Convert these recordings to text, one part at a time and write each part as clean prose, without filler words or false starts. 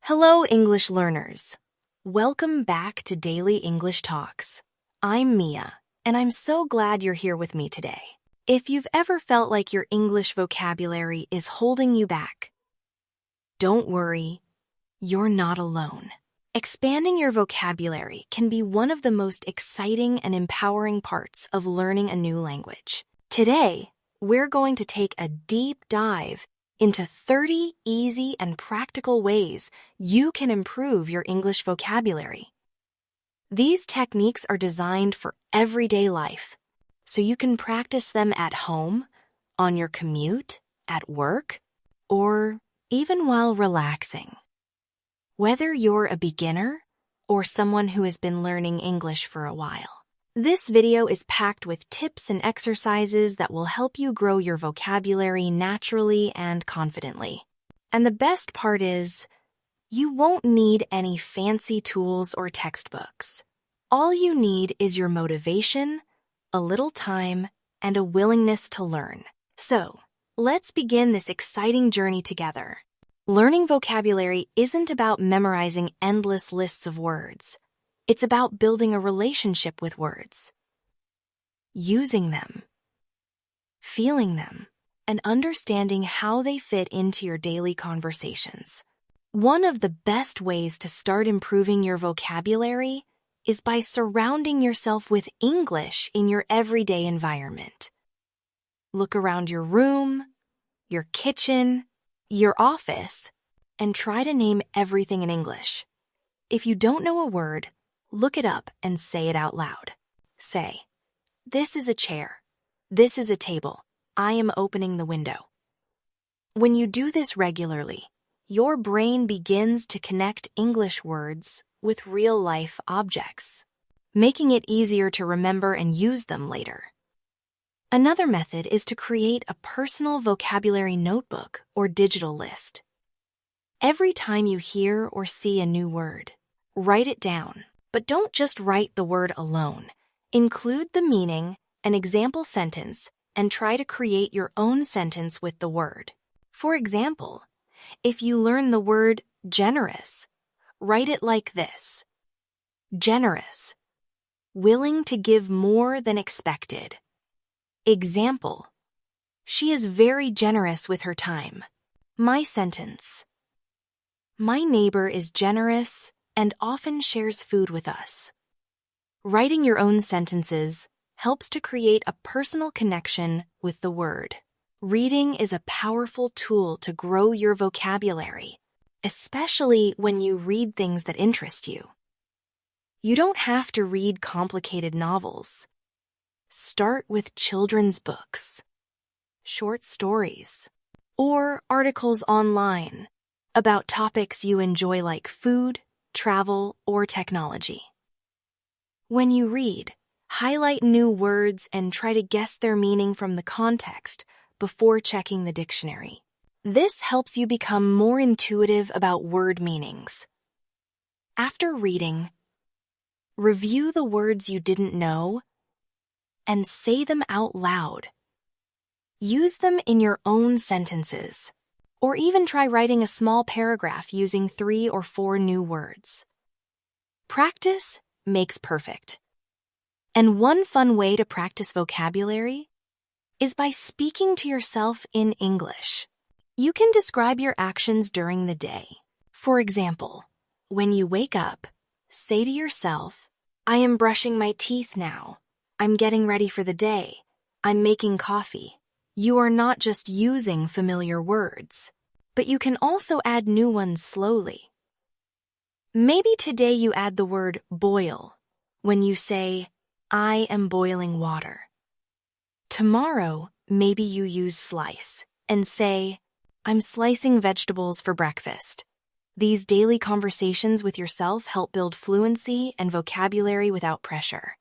Hello, English learners. Welcome back to Daily English Talks. I'm Mia, and I'm so glad you're here with me today. If you've ever felt like your English vocabulary is holding you back, don't worry, you're not alone. Expanding your vocabulary can be one of the most exciting and empowering parts of learning a new language. Today, we're going to take a deep dive into 30 easy and practical ways you can improve your English vocabulary. These techniques are designed for everyday life, so you can practice them at home, on your commute, at work, or even while relaxing. Whether you're a beginner or someone who has been learning English for a while, this video is packed with tips and exercises that will help you grow your vocabulary naturally and confidently. And the best part is, you won't need any fancy tools or textbooks. All you need is your motivation, a little time, and a willingness to learn. So, let's begin this exciting journey together. Learning vocabulary isn't about memorizing endless lists of words. It's about building a relationship with words, using them, feeling them, and understanding how they fit into your daily conversations. One of the best ways to start improving your vocabulary is by surrounding yourself with English in your everyday environment. Look around your room, your kitchen, your office, and try to name everything in English. If you don't know a word, look it up and say it out loud. Say, "This is a chair. This is a table. I am opening the window." When you do this regularly, your brain begins to connect English words with real-life objects, making it easier to remember and use them later. Another method is to create a personal vocabulary notebook or digital list. Every time you hear or see a new word, write it down. But don't just write the word alone. Include the meaning, an example sentence, and try to create your own sentence with the word. For example, if you learn the word generous, write it like this: generous, willing to give more than expected. Example: she is very generous with her time. My sentence: my neighbor is generous and often shares food with us. Writing your own sentences helps to create a personal connection with the word. Reading is a powerful tool to grow your vocabulary, especially when you read things that interest you. You don't have to read complicated novels. Start with children's books, short stories, or articles online about topics you enjoy like food, travel, or technology. When you read, highlight new words and try to guess their meaning from the context before checking the dictionary. This helps you become more intuitive about word meanings. After reading, review the words you didn't know and say them out loud. Use them in your own sentences, or even try writing a small paragraph using 3 or 4 new words. Practice makes perfect. And one fun way to practice vocabulary is by speaking to yourself in English. You can describe your actions during the day. For example, when you wake up, say to yourself, "I am brushing my teeth now. I'm getting ready for the day. I'm making coffee." You are not just using familiar words, but you can also add new ones slowly. Maybe today you add the word boil when you say, "I am boiling water." Tomorrow, maybe you use slice and say, "I'm slicing vegetables for breakfast." These daily conversations with yourself help build fluency and vocabulary without pressure.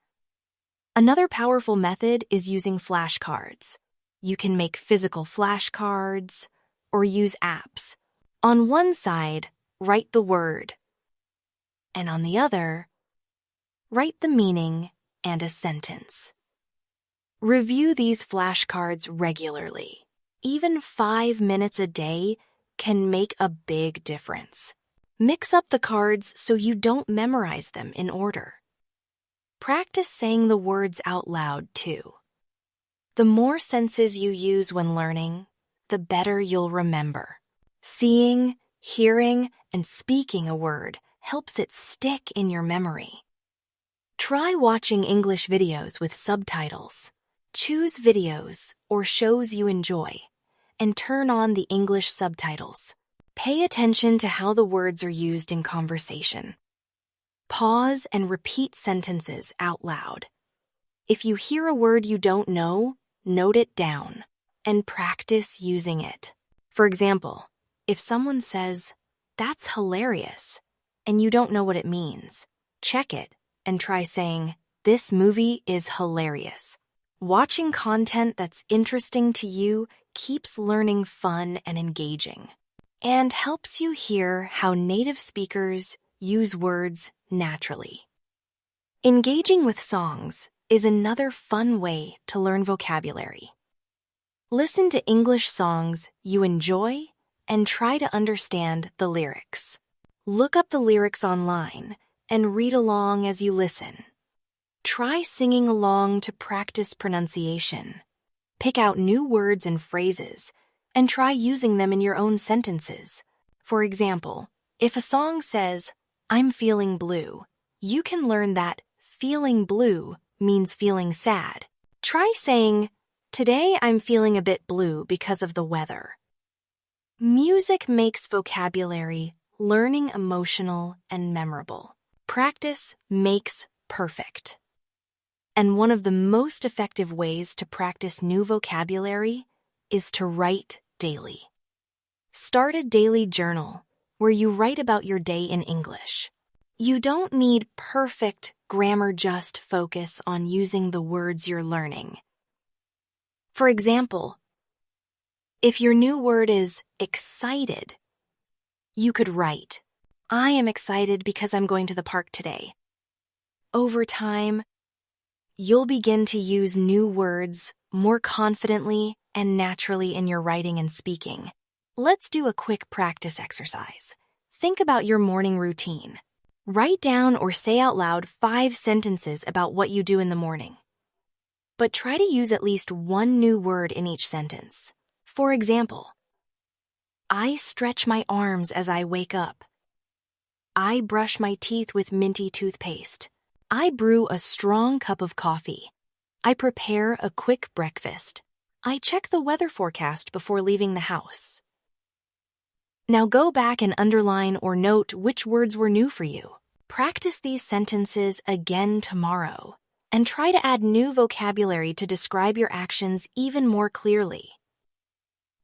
Another powerful method is using flashcards. You can make physical flashcards or use apps. On one side, write the word, and on the other, write the meaning and a sentence. Review these flashcards regularly. Even 5 minutes a day can make a big difference. Mix up the cards so you don't memorize them in order. Practice saying the words out loud, too. The more senses you use when learning, the better you'll remember. Seeing, hearing, and speaking a word helps it stick in your memory. Try watching English videos with subtitles. Choose videos or shows you enjoy, and turn on the English subtitles. Pay attention to how the words are used in conversation. Pause and repeat sentences out loud. If you hear a word you don't know, note it down and practice using it. For example, if someone says, "That's hilarious," and you don't know what it means, check it and try saying, "This movie is hilarious." Watching content that's interesting to you keeps learning fun and engaging, and helps you hear how native speakers use words naturally. Engaging with songs is another fun way to learn vocabulary. Listen to English songs you enjoy and try to understand the lyrics. Look up the lyrics online and read along as you listen. Try singing along to practice pronunciation. Pick out new words and phrases and try using them in your own sentences. For example, if a song says, "I'm feeling blue," you can learn that feeling blue means feeling sad. Try saying, "Today I'm feeling a bit blue because of the weather." Music makes vocabulary learning emotional and memorable. Practice makes perfect. And one of the most effective ways to practice new vocabulary is to write daily. Start a daily journal where you write about your day in English. You don't need perfect grammar, just focus on using the words you're learning. For example, if your new word is excited, you could write, "I am excited because I'm going to the park today." Over time, you'll begin to use new words more confidently and naturally in your writing and speaking. Let's do a quick practice exercise. Think about your morning routine. Write down or say out loud 5 sentences about what you do in the morning. But try to use at least one new word in each sentence. For example, "I stretch my arms as I wake up." "I brush my teeth with minty toothpaste." "I brew a strong cup of coffee." "I prepare a quick breakfast." "I check the weather forecast before leaving the house." Now go back and underline or note which words were new for you. Practice these sentences again tomorrow, and try to add new vocabulary to describe your actions even more clearly.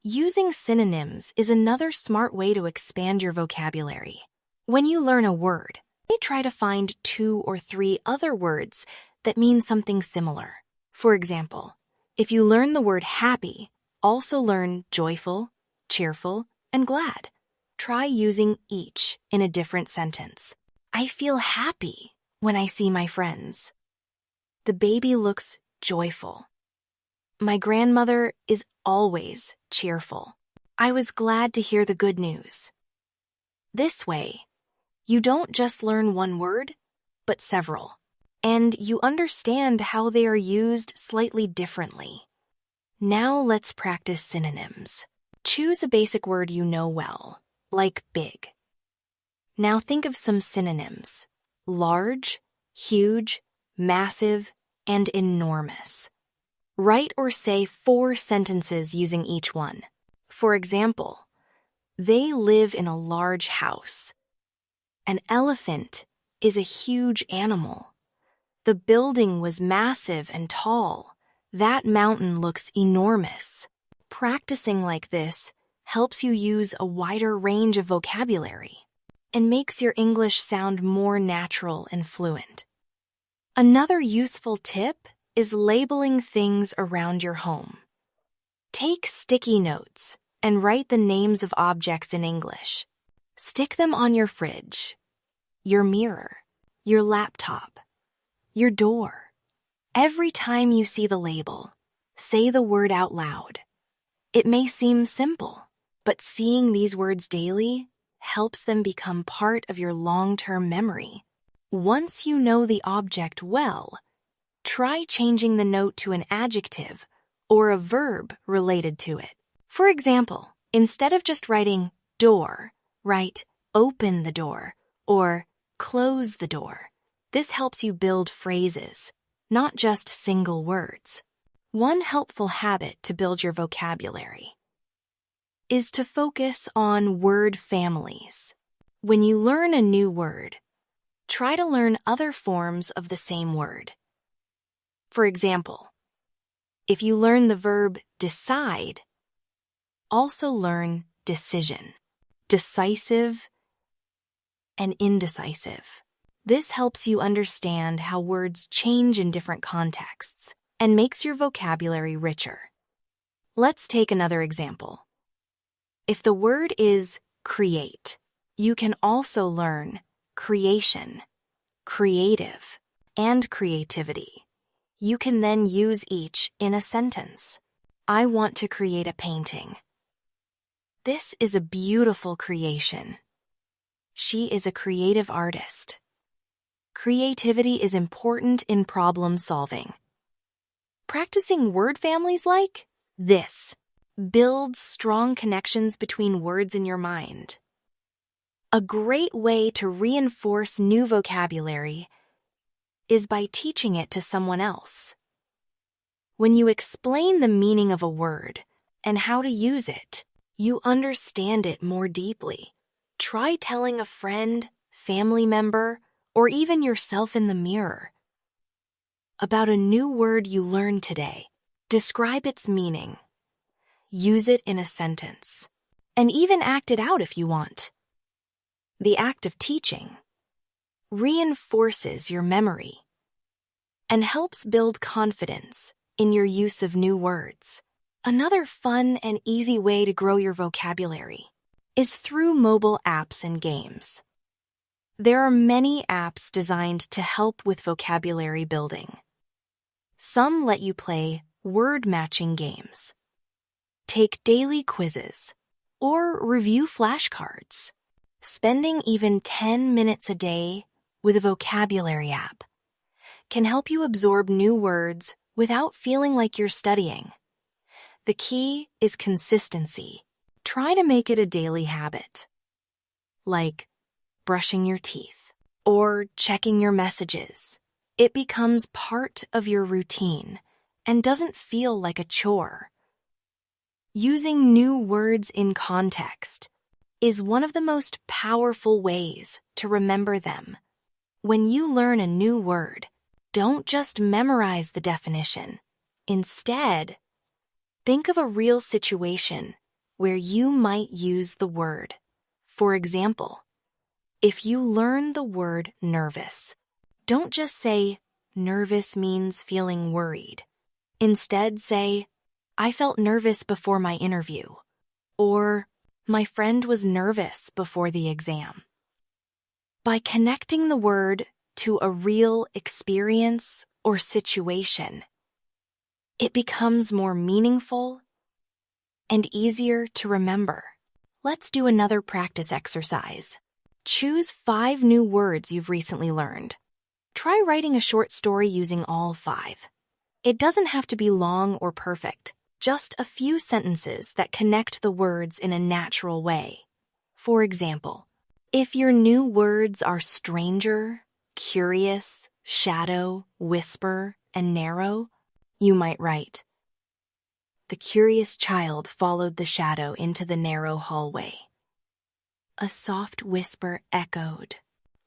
Using synonyms is another smart way to expand your vocabulary. When you learn a word, you try to find 2 or 3 other words that mean something similar. For example, if you learn the word happy, also learn joyful, cheerful, and glad. Try using each in a different sentence. "I feel happy when I see my friends." "The baby looks joyful." "My grandmother is always cheerful." "I was glad to hear the good news." This way, you don't just learn one word, but several, and you understand how they are used slightly differently. Now let's practice synonyms. Choose a basic word you know well, like big. Now think of some synonyms: large, huge, massive, and enormous. Write or say 4 sentences using each one. For example, "They live in a large house." "An elephant is a huge animal." "The building was massive and tall." "That mountain looks enormous." Practicing like this helps you use a wider range of vocabulary and makes your English sound more natural and fluent. Another useful tip is labeling things around your home. Take sticky notes and write the names of objects in English. Stick them on your fridge, your mirror, your laptop, your door. Every time you see the label, say the word out loud. It may seem simple, but seeing these words daily helps them become part of your long-term memory. Once you know the object well, try changing the note to an adjective or a verb related to it. For example, instead of just writing door, write open the door or close the door. This helps you build phrases, not just single words. One helpful habit to build your vocabulary is to focus on word families. When you learn a new word, try to learn other forms of the same word. For example, if you learn the verb decide, also learn decision, decisive, and indecisive. This helps you understand how words change in different contexts and makes your vocabulary richer. Let's take another example. If the word is create, you can also learn creation, creative, and creativity. You can then use each in a sentence. I want to create a painting. This is a beautiful creation. She is a creative artist. Creativity is important in problem solving. Practicing word families like this builds strong connections between words in your mind. A great way to reinforce new vocabulary is by teaching it to someone else. When you explain the meaning of a word and how to use it, you understand it more deeply. Try telling a friend, family member, or even yourself in the mirror about a new word you learned today. Describe its meaning. Use it in a sentence, and even act it out if you want. The act of teaching reinforces your memory and helps build confidence in your use of new words. Another fun and easy way to grow your vocabulary is through mobile apps and games. There are many apps designed to help with vocabulary building. Some let you play word-matching games, take daily quizzes, or review flashcards. Spending even 10 minutes a day with a vocabulary app can help you absorb new words without feeling like you're studying. The key is consistency. Try to make it a daily habit, like brushing your teeth or checking your messages. It becomes part of your routine and doesn't feel like a chore. Using new words in context is one of the most powerful ways to remember them. When you learn a new word, don't just memorize the definition. Instead, think of a real situation where you might use the word. For example, if you learn the word nervous, don't just say, nervous means feeling worried. Instead, say, I felt nervous before my interview, or my friend was nervous before the exam. By connecting the word to a real experience or situation, it becomes more meaningful and easier to remember. Let's do another practice exercise. Choose 5 new words you've recently learned. Try writing a short story using all 5. It doesn't have to be long or perfect, just a few sentences that connect the words in a natural way. For example, if your new words are stranger, curious, shadow, whisper, and narrow, you might write, the curious child followed the shadow into the narrow hallway. A soft whisper echoed,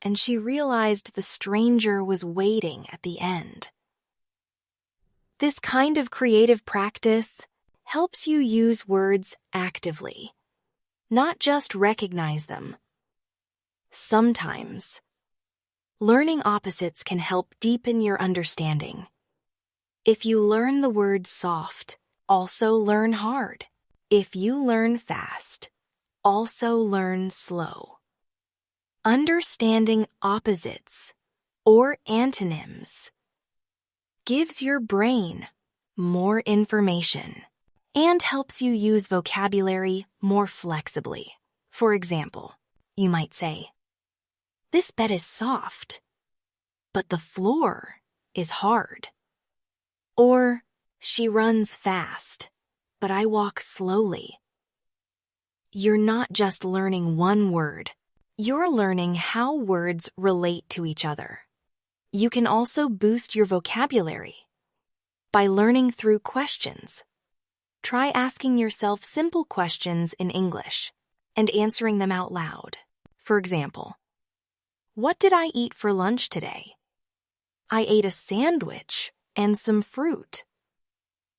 and she realized the stranger was waiting at the end. This kind of creative practice helps you use words actively, not just recognize them. Sometimes, learning opposites can help deepen your understanding. If you learn the word soft, also learn hard. If you learn fast, also learn slow. Understanding opposites, or antonyms, gives your brain more information and helps you use vocabulary more flexibly. For example, You might say, "This bed is soft, but the floor is hard." Or, "She runs fast, but I walk slowly." You're not just learning one word. You're learning how words relate to each other. You can also boost your vocabulary by learning through questions. Try asking yourself simple questions in English and answering them out loud. For example, "What did I eat for lunch today?" "I ate a sandwich and some fruit."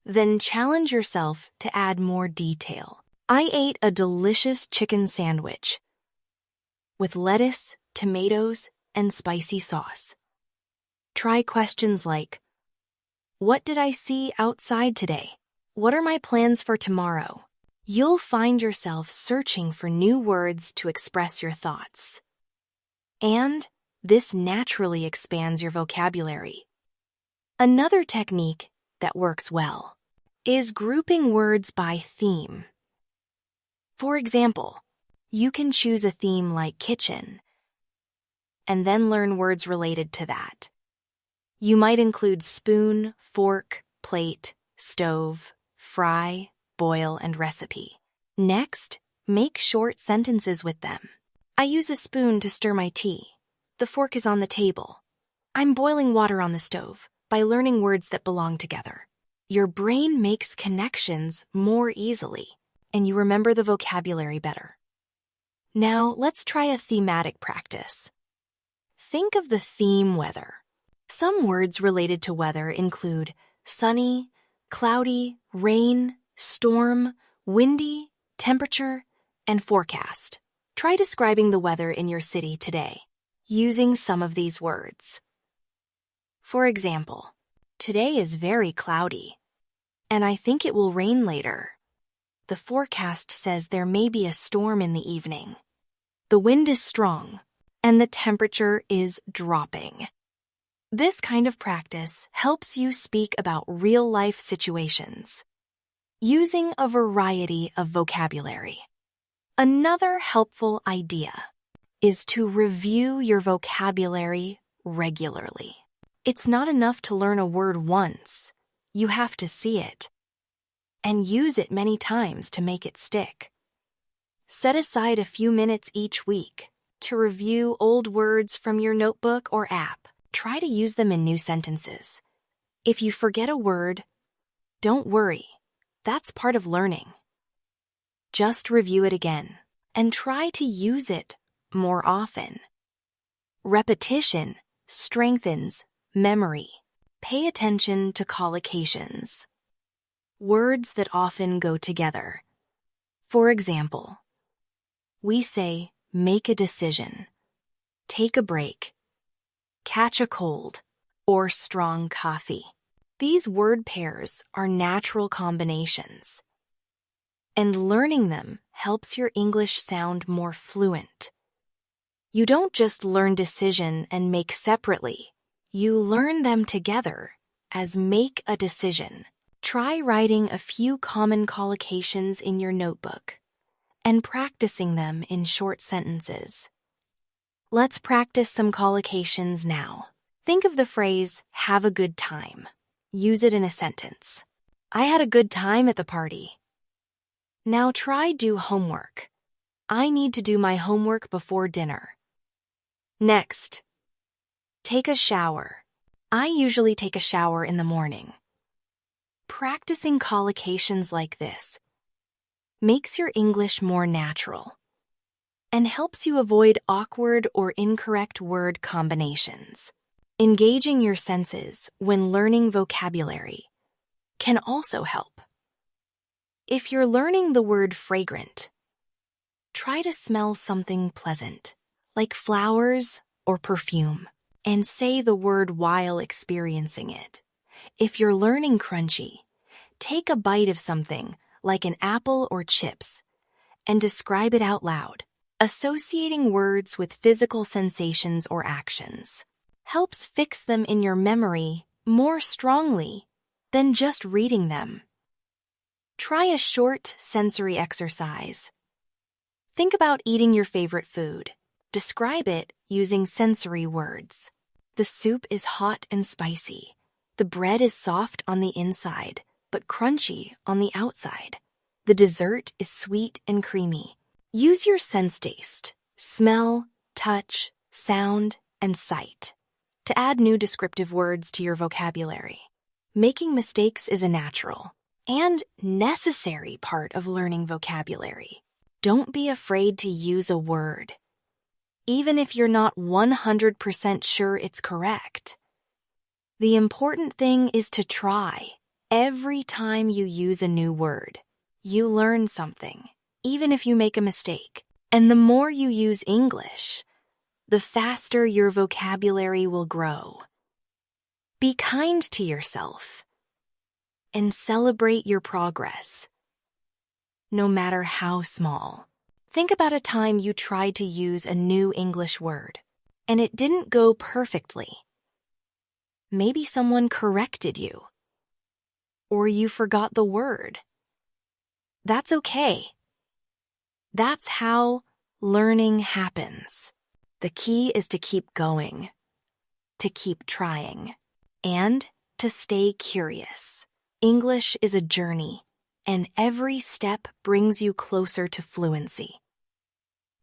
Then challenge yourself to add more detail. "I ate a delicious chicken sandwich with lettuce, tomatoes, and spicy sauce." Try questions like, "What did I see outside today? What are my plans for tomorrow?" You'll find yourself searching for new words to express your thoughts. And this naturally expands your vocabulary. Another technique that works well is grouping words by theme. For example, you can choose a theme like kitchen and then learn words related to that. You might include spoon, fork, plate, stove, fry, boil, and recipe. Next, make short sentences with them. "I use a spoon to stir my tea. The fork is on the table. I'm boiling water on the stove." By learning words that belong together, your brain makes connections more easily, and you remember the vocabulary better. Now, let's try a thematic practice. Think of the theme weather. Some words related to weather include sunny, cloudy, rain, storm, windy, temperature, and forecast. Try describing the weather in your city today using some of these words. For example, "Today is very cloudy, and I think it will rain later. The forecast says there may be a storm in the evening. The wind is strong, and the temperature is dropping." This kind of practice helps you speak about real-life situations, using a variety of vocabulary. Another helpful idea is to review your vocabulary regularly. It's not enough to learn a word once. You have to see it and use it many times to make it stick. Set aside a few minutes each week to review old words from your notebook or app. Try to use them in new sentences. If you forget a word, don't worry. That's part of learning. Just review it again and try to use it more often. Repetition strengthens memory. Pay attention to collocations, words that often go together. For example, we say make a decision, take a break, catch a cold, or strong coffee. These word pairs are natural combinations, and learning them helps your English sound more fluent. You don't just learn decision and make separately. You learn them together as make a decision. Try writing a few common collocations in your notebook and practicing them in short sentences. Let's practice some collocations now. Think of the phrase, "have a good time." Use it in a sentence. "I had a good time at the party." Now try do homework. "I need to do my homework before dinner." Next, take a shower. "I usually take a shower in the morning." Practicing collocations like this makes your English more natural and helps you avoid awkward or incorrect word combinations. Engaging your senses when learning vocabulary can also help. If you're learning the word fragrant, try to smell something pleasant, like flowers or perfume, and say the word while experiencing it. If you're learning crunchy, take a bite of something like an apple or chips and describe it out loud. Associating words with physical sensations or actions helps fix them in your memory more strongly than just reading them. Try a short sensory exercise. Think about eating your favorite food. Describe it using sensory words. The soup is hot and spicy. The bread is soft on the inside, but crunchy on the outside. The dessert is sweet and creamy. Use your sense taste, smell, touch, sound, and sight to add new descriptive words to your vocabulary. Making mistakes is a natural and necessary part of learning vocabulary. Don't be afraid to use a word, even if you're not 100% sure it's correct. The important thing is to try. Every time you use a new word, you learn something, even if you make a mistake. And the more you use English, the faster your vocabulary will grow. Be kind to yourself and celebrate your progress, no matter how small. Think about a time you tried to use a new English word, and it didn't go perfectly. Maybe someone corrected you, or you forgot the word. That's okay. That's how learning happens. The key is to keep going, to keep trying, and to stay curious. English is a journey, and every step brings you closer to fluency.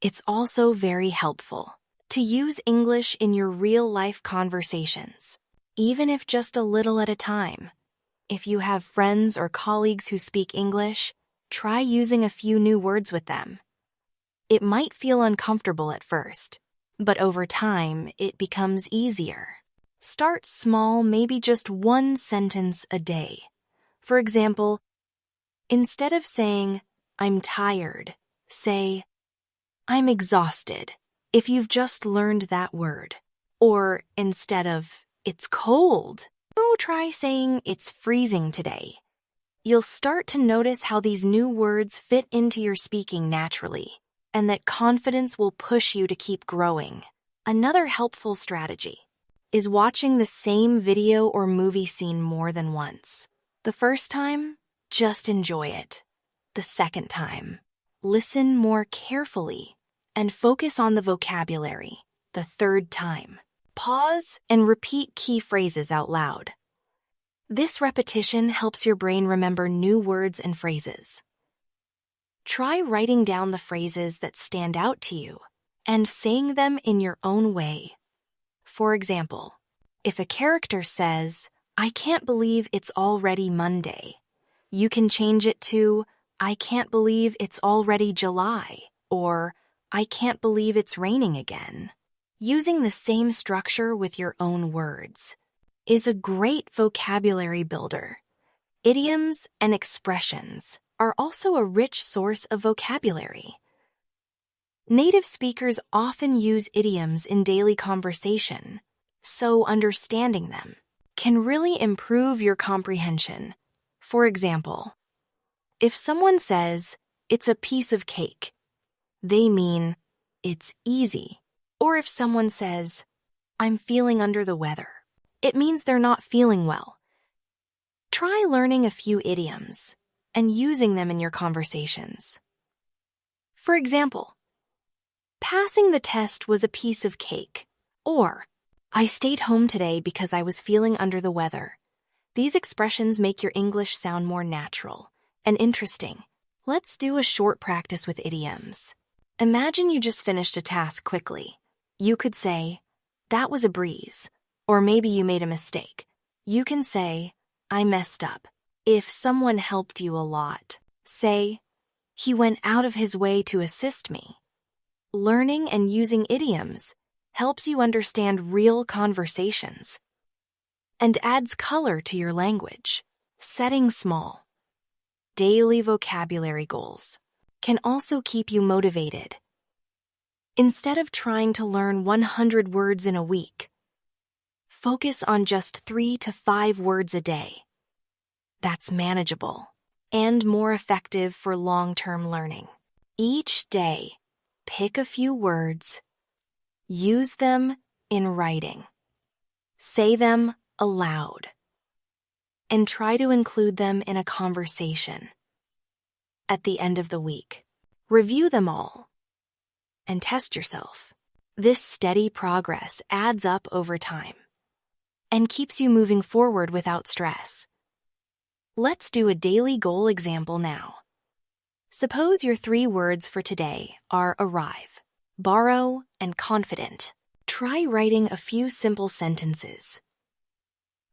It's also very helpful to use English in your real-life conversations, even if just a little at a time. If you have friends or colleagues who speak English, try using a few new words with them. It might feel uncomfortable at first, but over time, it becomes easier. Start small, maybe just one sentence a day. For example, instead of saying, "I'm tired," say, "I'm exhausted," if you've just learned that word. Or instead of, "It's cold," try saying, "It's freezing today." You'll start to notice how these new words fit into your speaking naturally, and that confidence will push you to keep growing. Another helpful strategy is watching the same video or movie scene more than once. The first time, just enjoy it. The second time, listen more carefully and focus on the vocabulary. The third time, pause and repeat key phrases out loud. This repetition helps your brain remember new words and phrases. Try writing down the phrases that stand out to you and saying them in your own way. For example, if a character says, "I can't believe it's already Monday," you can change it to, "I can't believe it's already July," or "I can't believe it's raining again." Using the same structure with your own words is a great vocabulary builder. Idioms and expressions are also a rich source of vocabulary. Native speakers often use idioms in daily conversation, so understanding them can really improve your comprehension. For example, if someone says, "It's a piece of cake," they mean, "It's easy." Or if someone says, "I'm feeling under the weather," it means they're not feeling well. Try learning a few idioms and using them in your conversations. For example, passing the test was a piece of cake, or "I stayed home today because I was feeling under the weather." These expressions make your English sound more natural and interesting. Let's do a short practice with idioms. Imagine you just finished a task quickly. You could say, "That was a breeze," or maybe you made a mistake. You can say, "I messed up." If someone helped you a lot, say, "He went out of his way to assist me." Learning and using idioms helps you understand real conversations and adds color to your language. Setting small, daily vocabulary goals can also keep you motivated. Instead of trying to learn 100 words in a week, focus on just 3 to 5 words a day. That's manageable and more effective for long-term learning. Each day, pick a few words, use them in writing, say them aloud, and try to include them in a conversation. At the end of the week, review them all and test yourself. This steady progress adds up over time and keeps you moving forward without stress. Let's do a daily goal example now. Suppose your 3 words for today are arrive, borrow, and confident. Try writing a few simple sentences.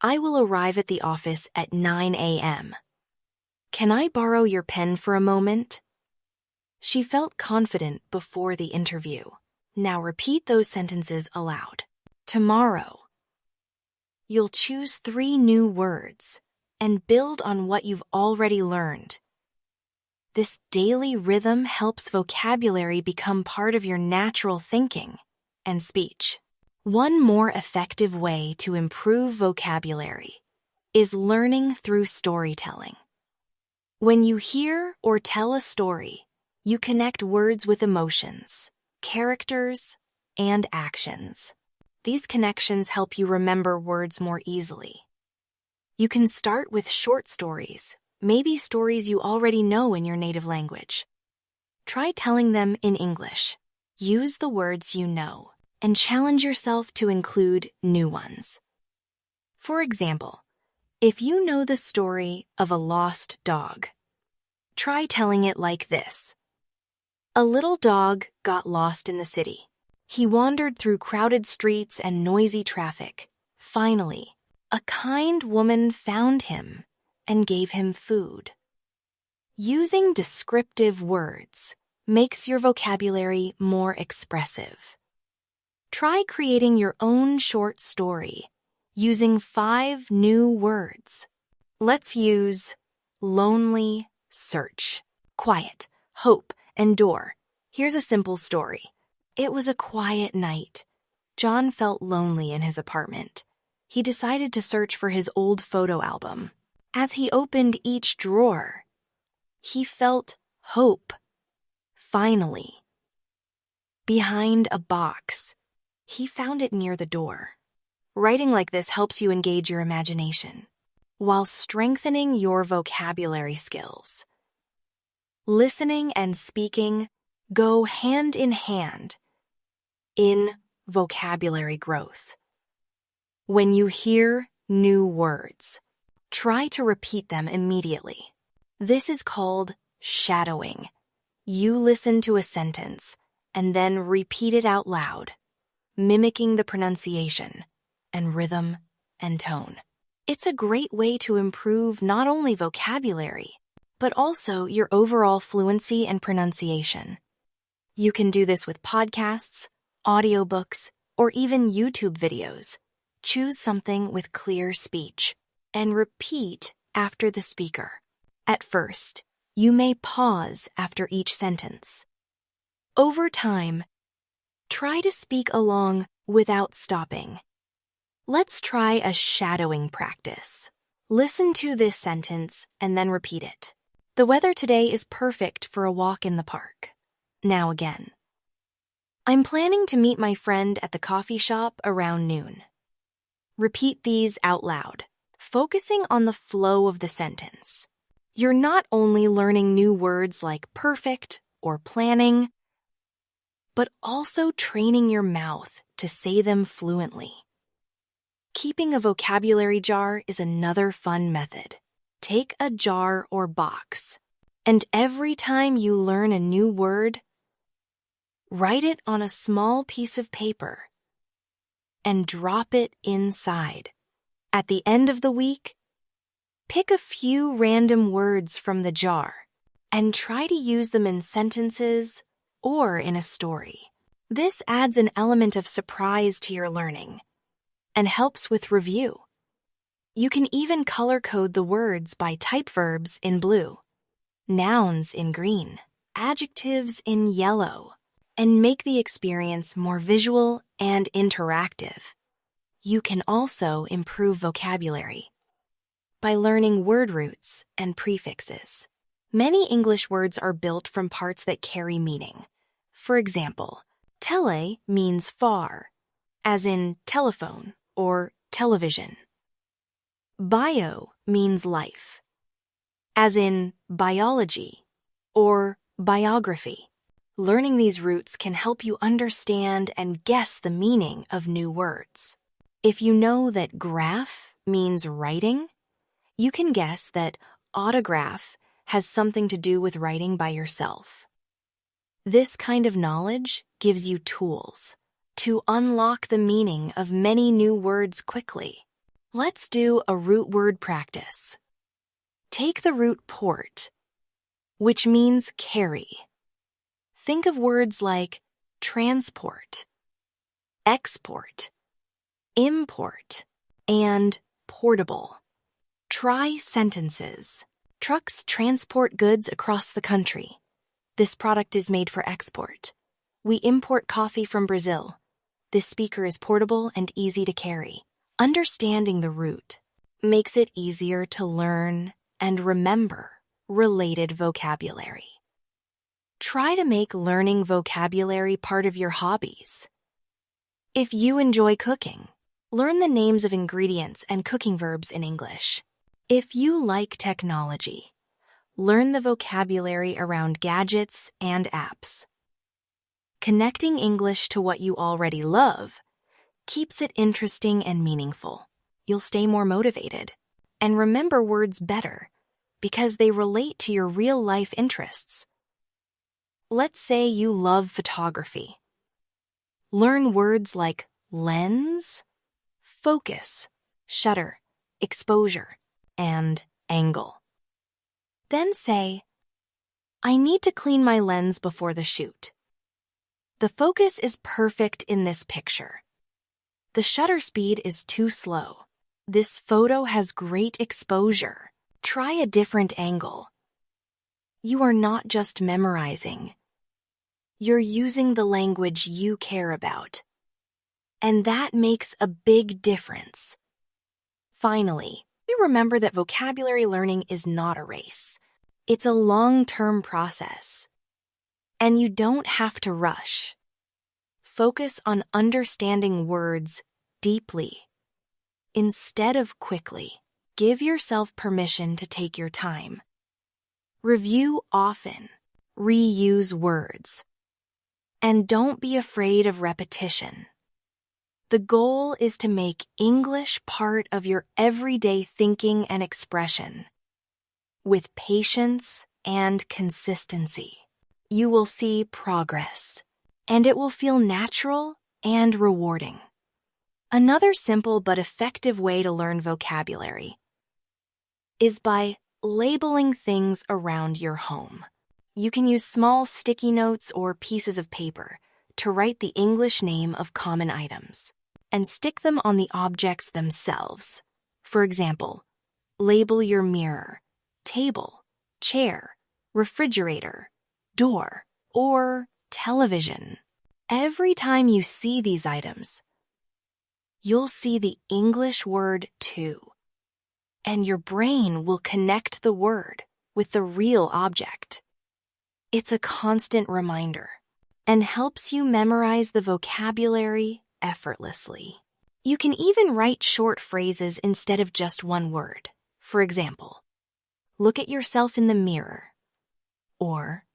I will arrive at the office at 9 a.m. Can I borrow your pen for a moment? She felt confident before the interview. Now repeat those sentences aloud. Tomorrow, you'll choose 3 new words and build on what you've already learned. This daily rhythm helps vocabulary become part of your natural thinking and speech. One more effective way to improve vocabulary is learning through storytelling. When you hear or tell a story, you connect words with emotions, characters, and actions. These connections help you remember words more easily. You can start with short stories, maybe stories you already know in your native language. Try telling them in English. Use the words you know and challenge yourself to include new ones. For example, if you know the story of a lost dog, try telling it like this. A little dog got lost in the city. He wandered through crowded streets and noisy traffic. Finally, a kind woman found him and gave him food. Using descriptive words makes your vocabulary more expressive. Try creating your own short story using 5 new words. Let's use lonely, search, quiet, hope, and door. Here's a simple story. It was a quiet night. John felt lonely in his apartment. He decided to search for his old photo album. As he opened each drawer, he felt hope. Finally, behind a box, he found it near the door. Writing like this helps you engage your imagination while strengthening your vocabulary skills. Listening and speaking go hand in hand in vocabulary growth. When you hear new words, try to repeat them immediately. This is called shadowing. You listen to a sentence and then repeat it out loud, mimicking the pronunciation and rhythm and tone. It's a great way to improve not only vocabulary, but also your overall fluency and pronunciation. You can do this with podcasts, audiobooks, or even YouTube videos. Choose something with clear speech and repeat after the speaker. At first, you may pause after each sentence. Over time, try to speak along without stopping. Let's try a shadowing practice. Listen to this sentence and then repeat it. The weather today is perfect for a walk in the park. Now again. I'm planning to meet my friend at the coffee shop around noon. Repeat these out loud, focusing on the flow of the sentence. You're not only learning new words like perfect or planning, but also training your mouth to say them fluently. Keeping a vocabulary jar is another fun method. Take a jar or box, and every time you learn a new word, write it on a small piece of paper and drop it inside. At the end of the week, pick a few random words from the jar and try to use them in sentences or in a story. This adds an element of surprise to your learning and helps with review. You can even color code the words by type verbs in blue, nouns in green, adjectives in yellow, and make the experience more visual and interactive. You can also improve vocabulary by learning word roots and prefixes. Many English words are built from parts that carry meaning. For example, tele means far, as in telephone or television. Bio means life, as in biology or biography. Learning these roots can help you understand and guess the meaning of new words. If you know that graph means writing, you can guess that autograph has something to do with writing by yourself. This kind of knowledge gives you tools to unlock the meaning of many new words quickly. Let's do a root word practice. Take the root port, which means carry. Think of words like transport, export, import, and portable. Try sentences. Trucks transport goods across the country. This product is made for export. We import coffee from Brazil. This speaker is portable and easy to carry. Understanding the root makes it easier to learn and remember related vocabulary. Try to make learning vocabulary part of your hobbies. If you enjoy cooking, learn the names of ingredients and cooking verbs in English. If you like technology, learn the vocabulary around gadgets and apps. Connecting English to what you already love keeps it interesting and meaningful. You'll stay more motivated and remember words better because they relate to your real-life interests. Let's say you love photography. Learn words like lens, focus, shutter, exposure, and angle. Then say, I need to clean my lens before the shoot. The focus is perfect in this picture. The shutter speed is too slow. This photo has great exposure. Try a different angle. You are not just memorizing. You're using the language you care about. And that makes a big difference. Finally, we remember that vocabulary learning is not a race. It's a long-term process. And you don't have to rush. Focus on understanding words deeply instead of quickly. Give yourself permission to take your time. Review often. Reuse words. And don't be afraid of repetition. The goal is to make English part of your everyday thinking and expression. With patience and consistency, you will see progress, and it will feel natural and rewarding. Another simple but effective way to learn vocabulary is by labeling things around your home. You can use small sticky notes or pieces of paper to write the English name of common items and stick them on the objects themselves. For example, label your mirror, table, chair, refrigerator, door, or television. Every time you see these items, you'll see the English word too, and your brain will connect the word with the real object. It's a constant reminder and helps you memorize the vocabulary effortlessly. You can even write short phrases instead of just one word. For example, look at yourself in the mirror, or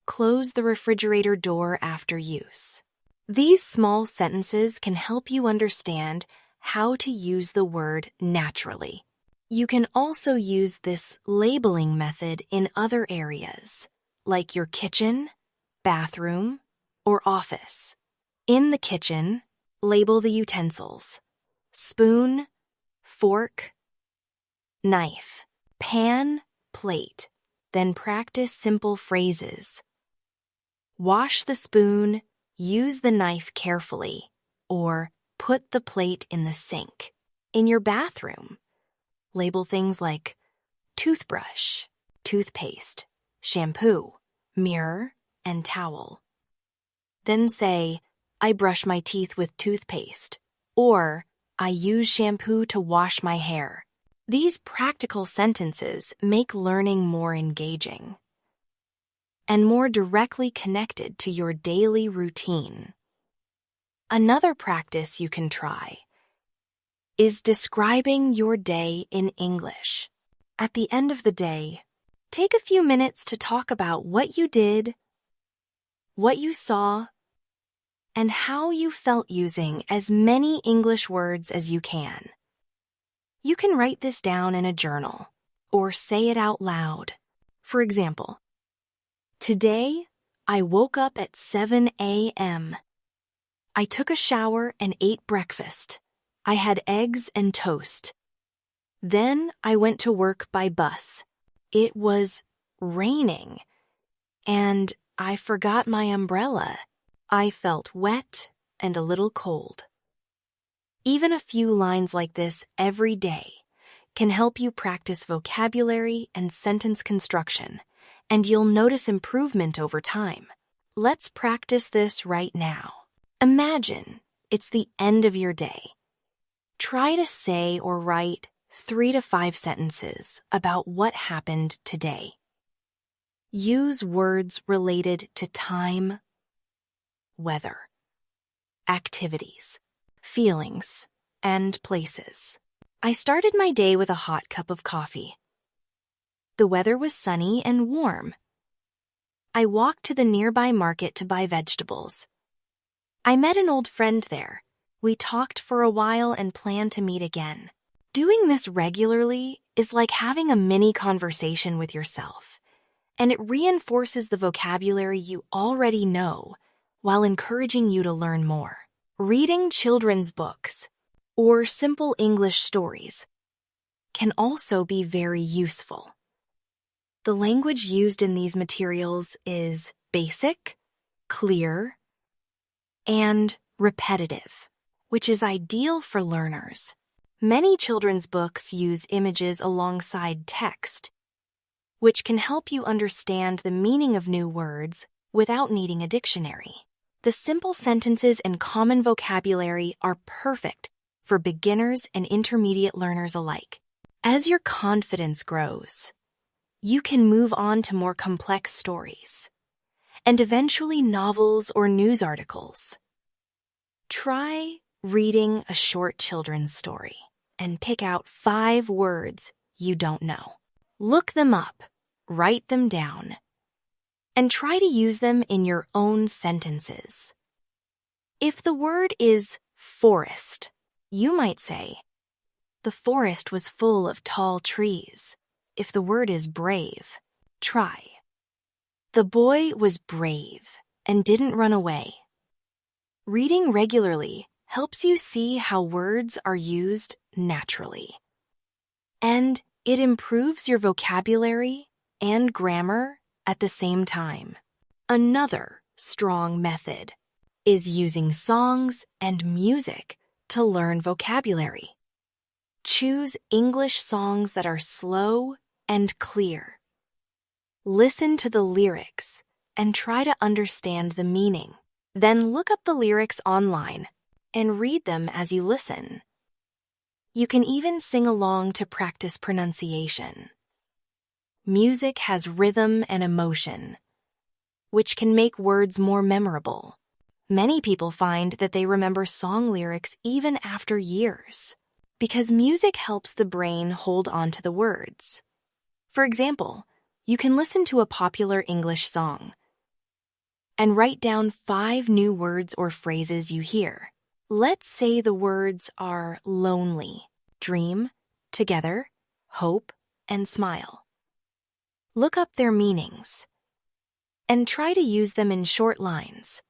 close the refrigerator door after use. These small sentences can help you understand how to use the word naturally. You can also use this labeling method in other areas, like your kitchen, bathroom, or office. In the kitchen, label the utensils: spoon, fork, knife, pan, plate. Then practice simple phrases. Wash the spoon, use the knife carefully, or put the plate in the sink. In your bathroom, label things like toothbrush, toothpaste, shampoo, mirror, and towel. Then say, I brush my teeth with toothpaste, or I use shampoo to wash my hair. These practical sentences make learning more engaging and more directly connected to your daily routine. Another practice you can try is describing your day in English. At the end of the day, take a few minutes to talk about what you did what you saw, and how you felt using as many English words as you can. You can write this down in a journal or say it out loud. For example, today I woke up at 7 a.m. I took a shower and ate breakfast. I had eggs and toast. Then I went to work by bus. It was raining, and I forgot my umbrella. I felt wet and a little cold. Even a few lines like this every day can help you practice vocabulary and sentence construction, and you'll notice improvement over time. Let's practice this right now. Imagine it's the end of your day. Try to say or write 3 to 5 sentences about what happened today. Use words related to time, weather, activities, feelings, and places. I started my day with a hot cup of coffee. The weather was sunny and warm. I walked to the nearby market to buy vegetables. I met an old friend there. We talked for a while and planned to meet again. Doing this regularly is like having a mini conversation with yourself, and it reinforces the vocabulary you already know while encouraging you to learn more. Reading children's books or simple English stories can also be very useful. The language used in these materials is basic, clear, and repetitive, which is ideal for learners. Many children's books use images alongside text, which can help you understand the meaning of new words without needing a dictionary. The simple sentences and common vocabulary are perfect for beginners and intermediate learners alike. As your confidence grows, you can move on to more complex stories, and eventually novels or news articles. Try reading a short children's story and pick out 5 words you don't know. Look them up, write them down, and try to use them in your own sentences. If the word is forest, you might say, the forest was full of tall trees. If the word is brave, try, the boy was brave and didn't run away. Reading regularly helps you see how words are used naturally, and it improves your vocabulary and grammar at the same time. Another strong method is using songs and music to learn vocabulary. Choose English songs that are slow and clear. Listen to the lyrics and try to understand the meaning. Then look up the lyrics online and read them as you listen. You can even sing along to practice pronunciation. Music has rhythm and emotion, which can make words more memorable. Many people find that they remember song lyrics even after years, because music helps the brain hold on to the words. For example, you can listen to a popular English song and write down 5 new words or phrases you hear. Let's say the words are lonely, dream, together, hope, and smile. Look up their meanings and try to use them in short lines.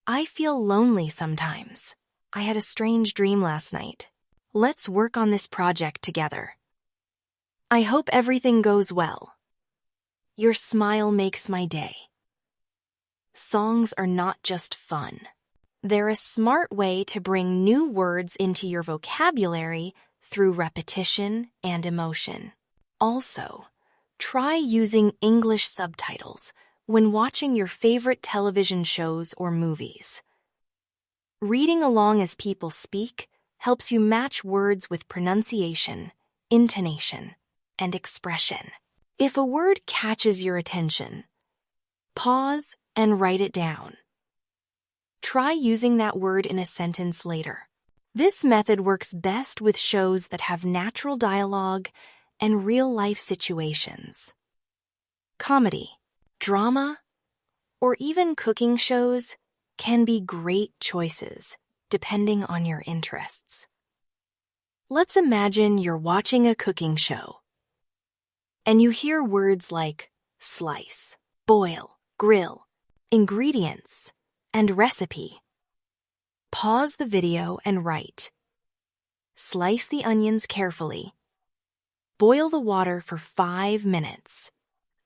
I feel lonely sometimes. I had a strange dream last night. Let's work on this project together. I hope everything goes well. Your smile makes my day. Songs are not just fun. They're a smart way to bring new words into your vocabulary through repetition and emotion. Also, try using English subtitles when watching your favorite television shows or movies. Reading along as people speak helps you match words with pronunciation, intonation, and expression. If a word catches your attention, pause and write it down. Try using that word in a sentence later. This method works best with shows that have natural dialogue and real-life situations. Comedy, drama, or even cooking shows can be great choices depending on your interests. Let's imagine you're watching a cooking show and you hear words like slice, boil, grill, ingredients, and recipe. Pause the video and write. Slice the onions carefully. Boil the water for 5 minutes.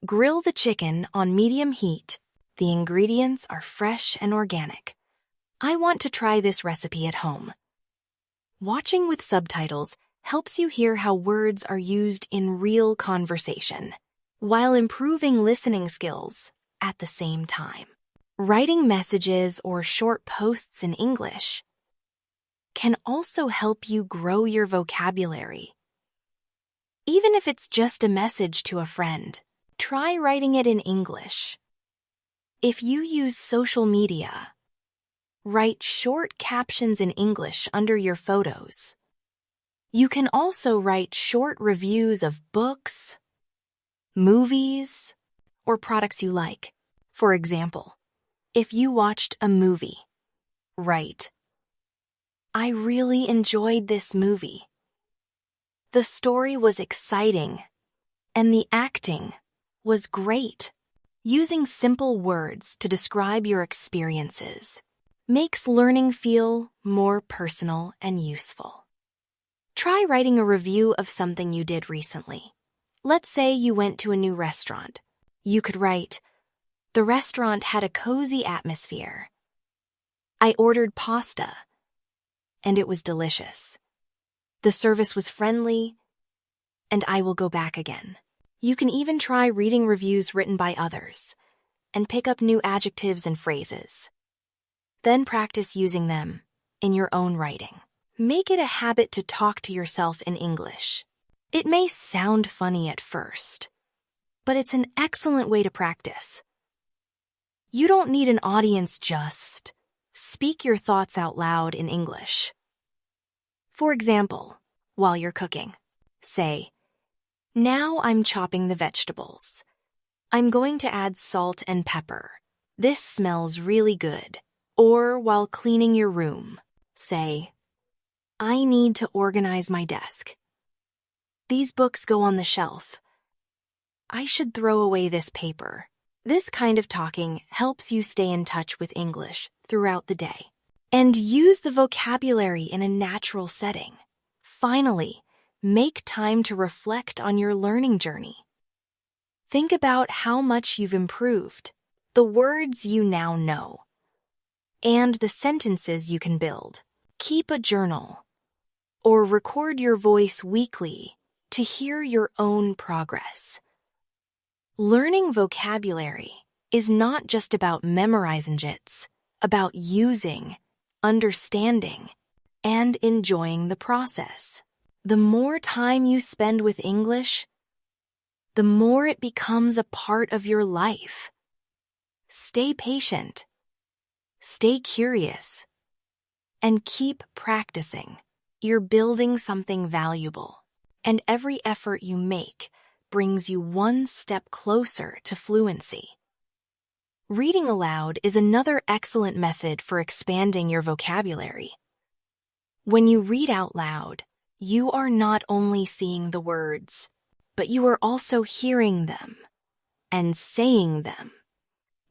Grill the chicken on medium heat. The ingredients are fresh and organic. I want to try this recipe at home. Watching with subtitles helps you hear how words are used in real conversation, while improving listening skills at the same time. Writing messages or short posts in English can also help you grow your vocabulary. Even if it's just a message to a friend, try writing it in English. If you use social media, write short captions in English under your photos. You can also write short reviews of books, movies, or products you like. For example, if you watched a movie, write, I really enjoyed this movie. The story was exciting, and the acting was great. Using simple words to describe your experiences makes learning feel more personal and useful. Try writing a review of something you did recently. Let's say you went to a new restaurant. You could write, the restaurant had a cozy atmosphere. I ordered pasta, and it was delicious. The service was friendly, and I will go back again. You can even try reading reviews written by others and pick up new adjectives and phrases. Then practice using them in your own writing. Make it a habit to talk to yourself in English. It may sound funny at first, but it's an excellent way to practice. You don't need an audience, just speak your thoughts out loud in English. For example, while you're cooking, say, now I'm chopping the vegetables. I'm going to add salt and pepper. This smells really good. Or while cleaning your room, say, I need to organize my desk. These books go on the shelf. I should throw away this paper. This kind of talking helps you stay in touch with English throughout the day. And use the vocabulary in a natural setting. Finally, make time to reflect on your learning journey. Think about how much you've improved, the words you now know, and the sentences you can build. Keep a journal or record your voice weekly to hear your own progress. Learning vocabulary is not just about memorizing it's about using, understanding, and enjoying the process. The more time you spend with English, the more it becomes a part of your life. Stay patient, stay curious, and keep practicing. You're building something valuable, and every effort you make brings you one step closer to fluency. Reading aloud is another excellent method for expanding your vocabulary. When you read out loud, you are not only seeing the words, but you are also hearing them and saying them.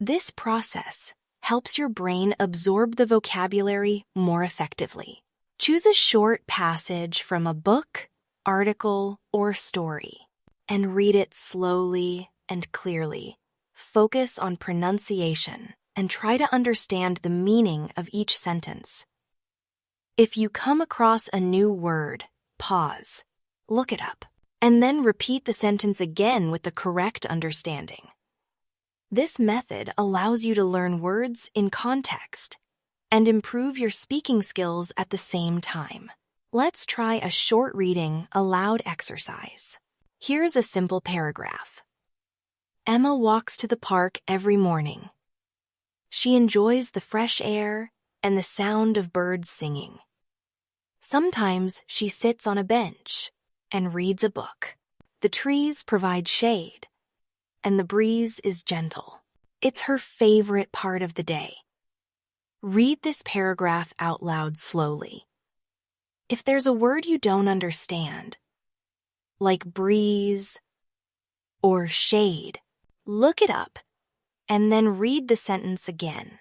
This process helps your brain absorb the vocabulary more effectively. Choose a short passage from a book, article, or story, and read it slowly and clearly. Focus on pronunciation and try to understand the meaning of each sentence. If you come across a new word, pause, look it up, and then repeat the sentence again with the correct understanding. This method allows you to learn words in context and improve your speaking skills at the same time. Let's try a short reading aloud exercise. Here's a simple paragraph. Emma walks to the park every morning. She enjoys the fresh air and the sound of birds singing. Sometimes she sits on a bench and reads a book. The trees provide shade, and the breeze is gentle. It's her favorite part of the day. Read this paragraph out loud slowly. If there's a word you don't understand, like breeze or shade, look it up and then read the sentence again.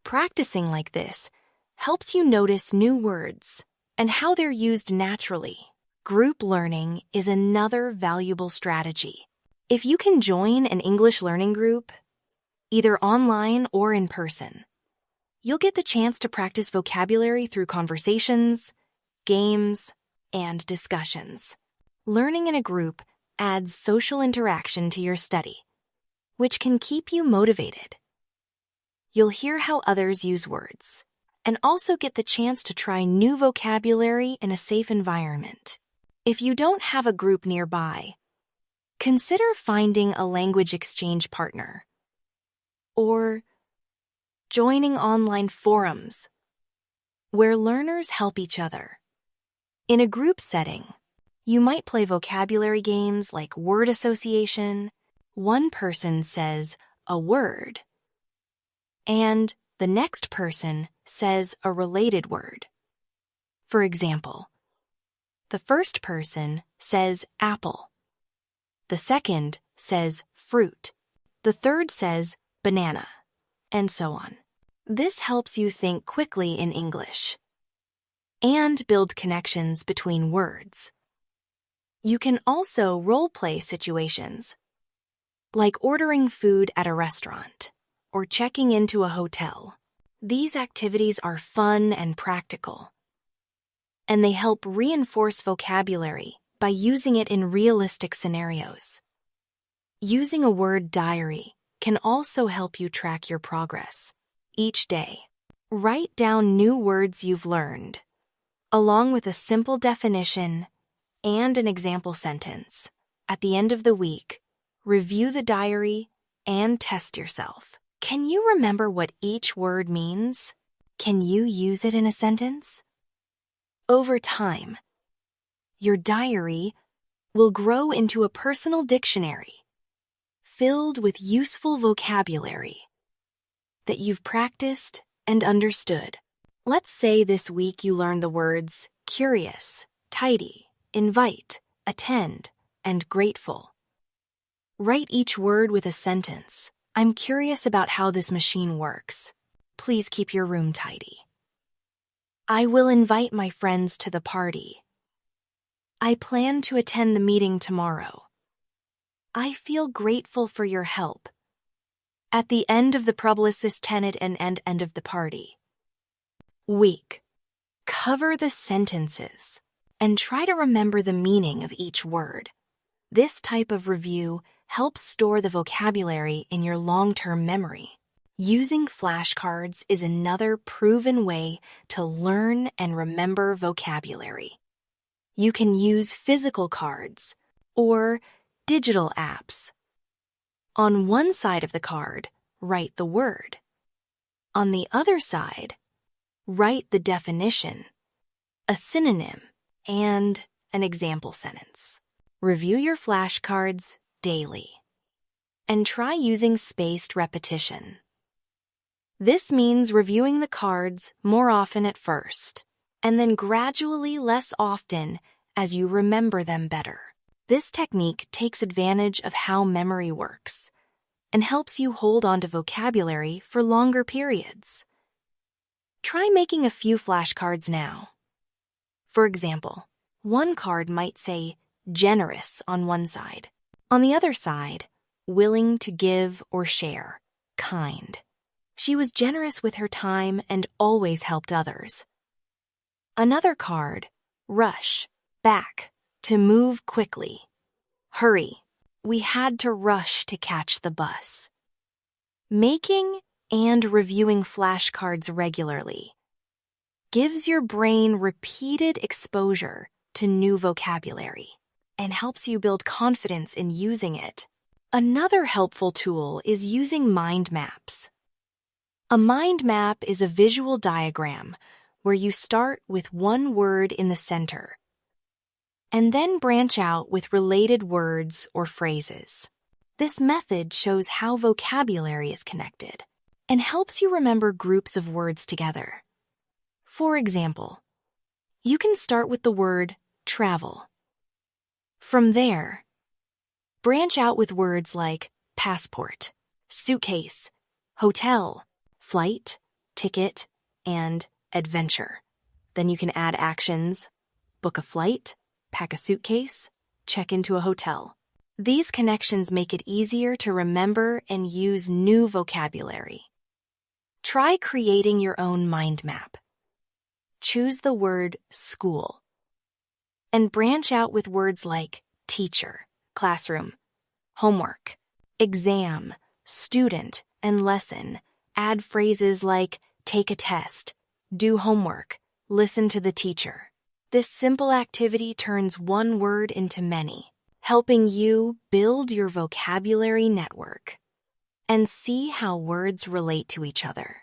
Practicing like this helps you notice new words and how they're used naturally. Group learning is another valuable strategy. If you can join an English learning group, either online or in person, you'll get the chance to practice vocabulary through conversations, games, and discussions. Learning in a group adds social interaction to your study, which can keep you motivated. You'll hear how others use words, and also get the chance to try new vocabulary in a safe environment. If you don't have a group nearby, consider finding a language exchange partner or joining online forums where learners help each other. In a group setting, you might play vocabulary games like word association. One person says a word, and the next person says a related word. For example, the first person says apple. The second says fruit. The third says banana, and so on. This helps you think quickly in English and build connections between words. You can also role-play situations, like ordering food at a restaurant or checking into a hotel. These activities are fun and practical, and they help reinforce vocabulary by using it in realistic scenarios. Using a word diary can also help you track your progress. Each day, write down new words you've learned, along with a simple definition and an example sentence. At the end of the week, review the diary and test yourself. Can you remember what each word means? Can you use it in a sentence? Over time, your diary will grow into a personal dictionary filled with useful vocabulary that you've practiced and understood. Let's say this week you learned the words curious, tidy, invite, attend, and grateful. Write each word with a sentence. I'm curious about how this machine works. Please keep your room tidy. I will invite my friends to the party. I plan to attend the meeting tomorrow. I feel grateful for your help. At the end of the publicist tenet and end of the party. Week. Cover the sentences and try to remember the meaning of each word. This type of review helps store the vocabulary in your long-term memory. Using flashcards is another proven way to learn and remember vocabulary. You can use physical cards or digital apps. On one side of the card, write the word. On the other side, write the definition, a synonym, and an example sentence. Review your flashcards daily and try using spaced repetition. This means reviewing the cards more often at first, and then gradually less often as you remember them better. This technique takes advantage of how memory works and helps you hold on to vocabulary for longer periods. Try making a few flashcards now. For example, one card might say generous on one side. On the other side, willing to give or share, kind. She was generous with her time and always helped others. Another card, rush, back, to move quickly. Hurry, we had to rush to catch the bus. Making and reviewing flashcards regularly gives your brain repeated exposure to new vocabulary and helps you build confidence in using it. Another helpful tool is using mind maps. A mind map is a visual diagram where you start with one word in the center and then branch out with related words or phrases. This method shows how vocabulary is connected and helps you remember groups of words together. For example, you can start with the word travel. From there, branch out with words like passport, suitcase, hotel, flight, ticket, and adventure. Then you can add actions, book a flight, pack a suitcase, check into a hotel. These connections make it easier to remember and use new vocabulary. Try creating your own mind map. Choose the word school and branch out with words like teacher, classroom, homework, exam, student, and lesson. Add phrases like take a test, do homework, listen to the teacher. This simple activity turns one word into many, helping you build your vocabulary network and see how words relate to each other.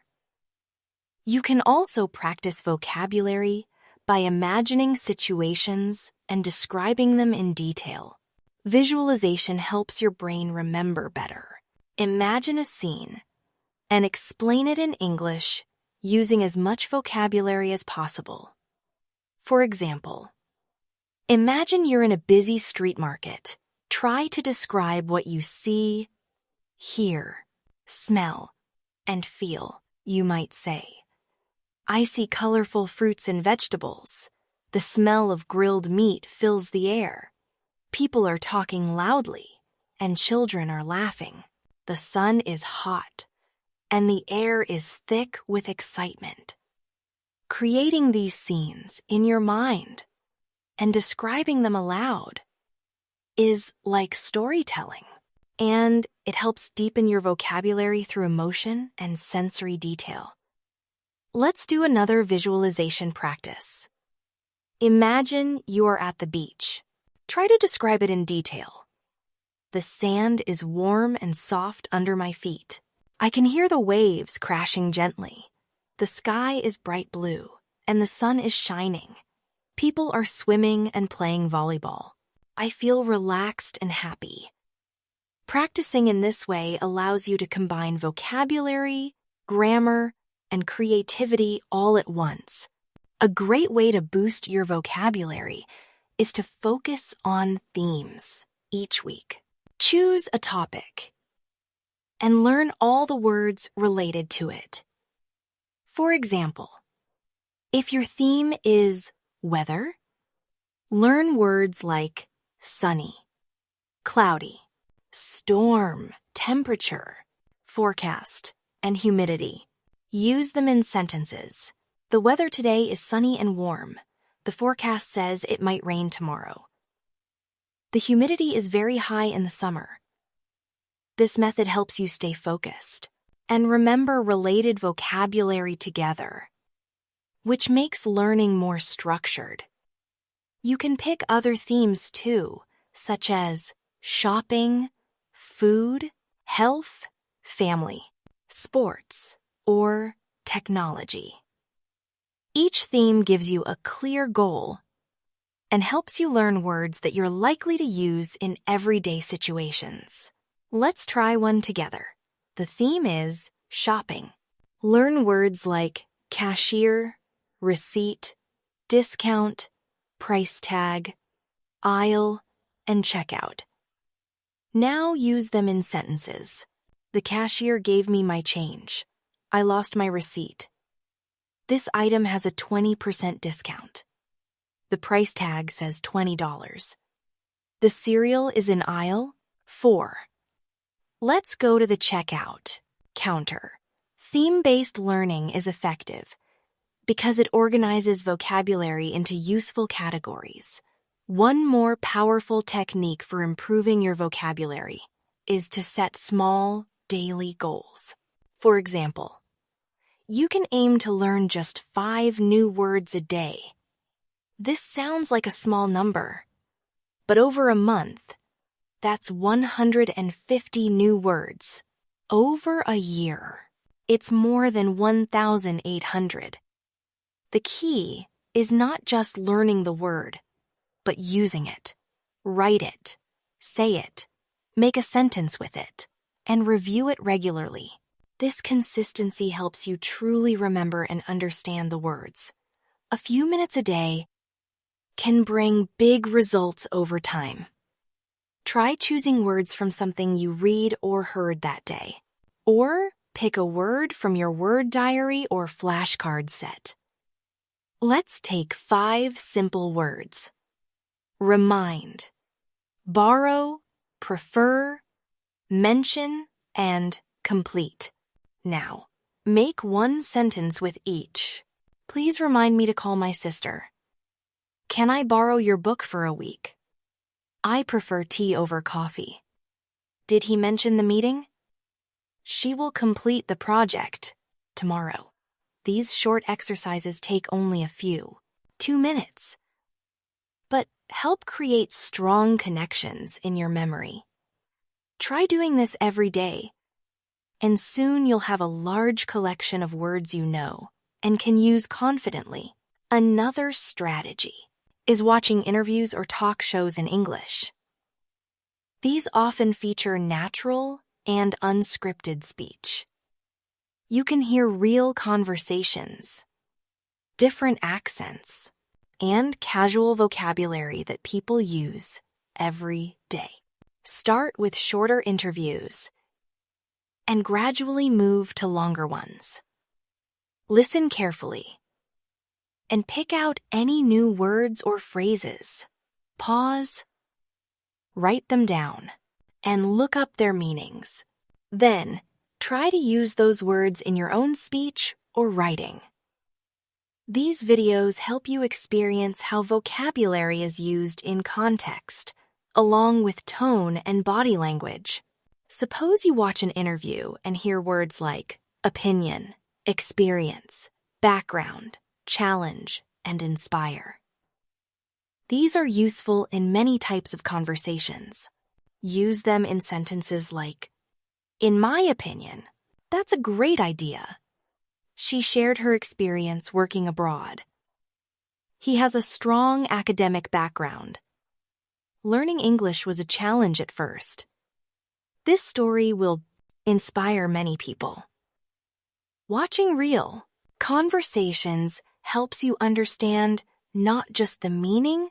You can also practice vocabulary by imagining situations and describing them in detail. Visualization helps your brain remember better. Imagine a scene and explain it in English using as much vocabulary as possible. For example, imagine you're in a busy street market. Try to describe what you see, hear, smell, and feel. You might say, I see colorful fruits and vegetables. The smell of grilled meat fills the air. People are talking loudly, and children are laughing. The sun is hot, and the air is thick with excitement. Creating these scenes in your mind and describing them aloud is like storytelling, and it helps deepen your vocabulary through emotion and sensory detail. Let's do another visualization practice. Imagine you are at the beach. Try to describe it in detail. The sand is warm and soft under my feet. I can hear the waves crashing gently. The sky is bright blue, and the sun is shining. People are swimming and playing volleyball. I feel relaxed and happy. Practicing in this way allows you to combine vocabulary, grammar, and creativity all at once. A great way to boost your vocabulary is to focus on themes each week. Choose a topic and learn all the words related to it. For example, if your theme is weather, learn words like sunny, cloudy, storm, temperature, forecast, and humidity. Use them in sentences. The weather today is sunny and warm. The forecast says it might rain tomorrow. The humidity is very high in the summer. This method helps you stay focused and remember related vocabulary together, which makes learning more structured. You can pick other themes too, such as shopping, food, health, family, sports, or technology. Each theme gives you a clear goal and helps you learn words that you're likely to use in everyday situations. Let's try one together. The theme is shopping. Learn words like cashier, receipt, discount, price tag, aisle, and checkout. Now use them in sentences. The cashier gave me my change. I lost my receipt. This item has a 20% discount. The price tag says $20. The cereal is in aisle 4. Let's go to the checkout counter. Theme-based learning is effective because it organizes vocabulary into useful categories. One more powerful technique for improving your vocabulary is to set small, daily goals. For example, you can aim to learn just 5 new words a day. This sounds like a small number, but over a month, that's 150 new words. Over a year, it's more than 1,800. The key is not just learning the word, but using it. Write it, say it, Make a sentence with it, and review it regularly. This consistency helps you truly remember and understand the words. A few minutes a day can bring big results over time. Try choosing words from something you read or heard that day. Or pick a word from your word diary or flashcard set. Let's take 5 simple words. Remind, borrow, prefer, mention, and complete. Now, make one sentence with each. Please remind me to call my sister. Can I borrow your book for a week? I prefer tea over coffee. Did he mention the meeting? She will complete the project tomorrow. These short exercises take only a few, 2 minutes, but help create strong connections in your memory. Try doing this every day, and soon you'll have a large collection of words you know and can use confidently. Another strategy is watching interviews or talk shows in English. These often feature natural and unscripted speech. You can hear real conversations, different accents, and casual vocabulary that people use every day. Start with shorter interviews and gradually move to longer ones. Listen carefully and pick out any new words or phrases. Pause, write them down, and look up their meanings. Then, try to use those words in your own speech or writing. These videos help you experience how vocabulary is used in context, along with tone and body language. Suppose you watch an interview and hear words like opinion, experience, background, challenge, and inspire. These are useful in many types of conversations. Use them in sentences like, in my opinion, that's a great idea. She shared her experience working abroad. He has a strong academic background. Learning English was a challenge at first. This story will inspire many people. Watching real conversations helps you understand not just the meaning,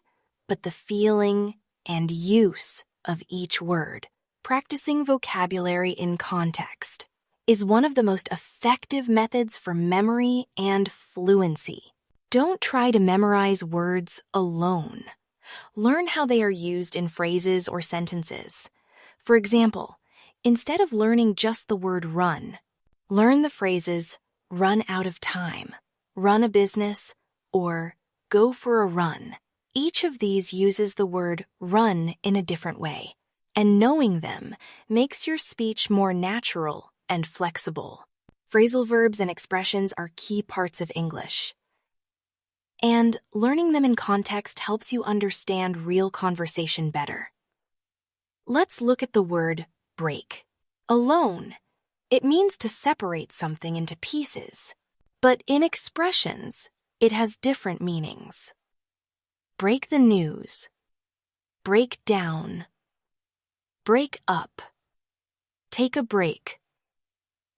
but the feeling and use of each word. Practicing vocabulary in context is one of the most effective methods for memory and fluency. Don't try to memorize words alone. Learn how they are used in phrases or sentences. For example, instead of learning just the word run, learn the phrases run out of time, run a business, or go for a run. Each of these uses the word run in a different way, and knowing them makes your speech more natural and flexible. Phrasal verbs and expressions are key parts of English, and learning them in context helps you understand real conversation better. Let's look at the word break. Alone, it means to separate something into pieces, but in expressions, it has different meanings. Break the news, break down, break up, take a break.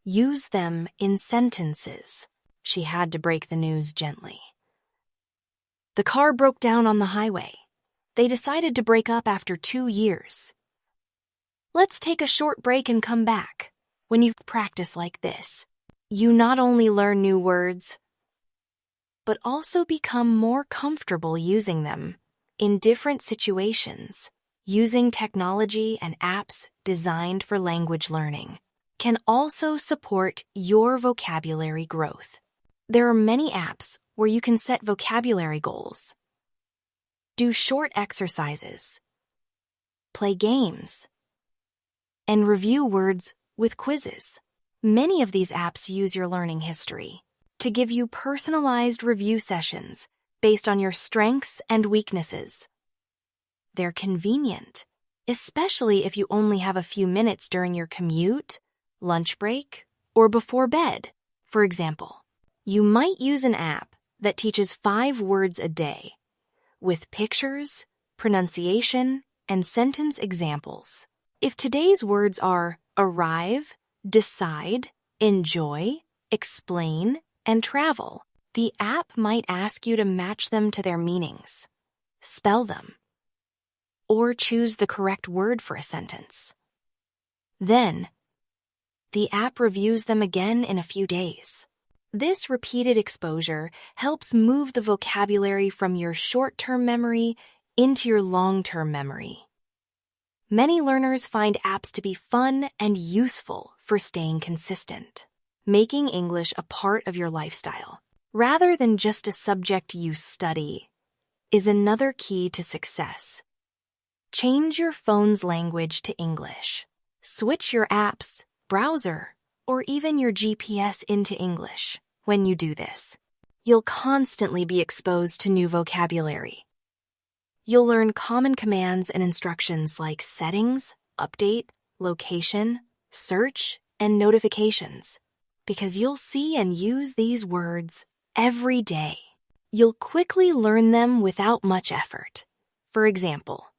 Use them in sentences. She had to break the news gently. The car broke down on the highway. They decided to break up after 2 years. Let's take a short break and come back. When you practice like this, you not only learn new words, but also become more comfortable using them in different situations. Using technology and apps designed for language learning can also support your vocabulary growth. There are many apps where you can set vocabulary goals, do short exercises, play games, and review words with quizzes. Many of these apps use your learning history to give you personalized review sessions based on your strengths and weaknesses. They're convenient, especially if you only have a few minutes during your commute, lunch break, or before bed. For example, you might use an app that teaches 5 words a day with pictures, pronunciation, and sentence examples. If today's words are arrive, decide, enjoy, explain, and travel, the app might ask you to match them to their meanings, spell them, or choose the correct word for a sentence. Then, the app reviews them again in a few days. This repeated exposure helps move the vocabulary from your short-term memory into your long-term memory. Many learners find apps to be fun and useful for staying consistent, making English a part of your lifestyle, rather than just a subject you study, is another key to success. Change your phone's language to English. Switch your apps, browser, or even your GPS into English. When you do this, you'll constantly be exposed to new vocabulary. You'll learn common commands and instructions like settings, update, location, search, and notifications, because you'll see and use these words every day. You'll quickly learn them without much effort. For example,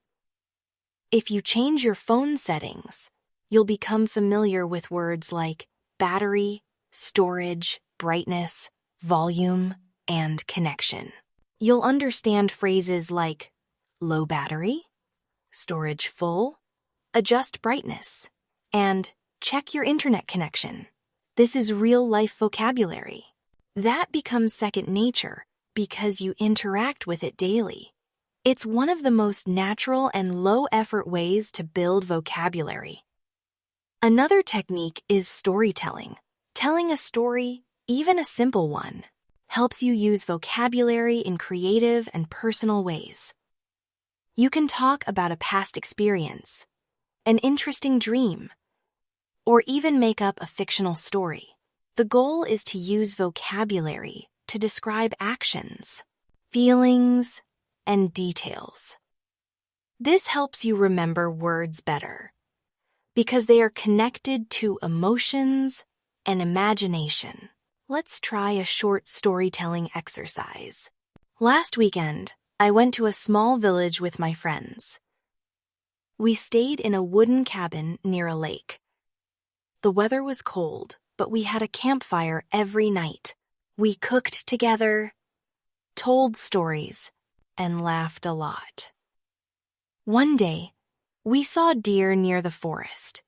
if you change your phone settings, you'll become familiar with words like battery, storage, brightness, volume, and connection. You'll understand phrases like low battery, storage full, adjust brightness, and check your internet connection. This is real-life vocabulary. That becomes second nature because you interact with it daily. It's one of the most natural and low-effort ways to build vocabulary. Another technique is storytelling. Telling a story, even a simple one, helps you use vocabulary in creative and personal ways. You can talk about a past experience, an interesting dream, or even make up a fictional story. The goal is to use vocabulary to describe actions, feelings, and details. This helps you remember words better, because they are connected to emotions and imagination. Let's try a short storytelling exercise. Last weekend, I went to a small village with my friends. We stayed in a wooden cabin near a lake. The weather was cold, but we had a campfire every night. We cooked together, told stories, and laughed a lot. One day, we saw deer near the forest.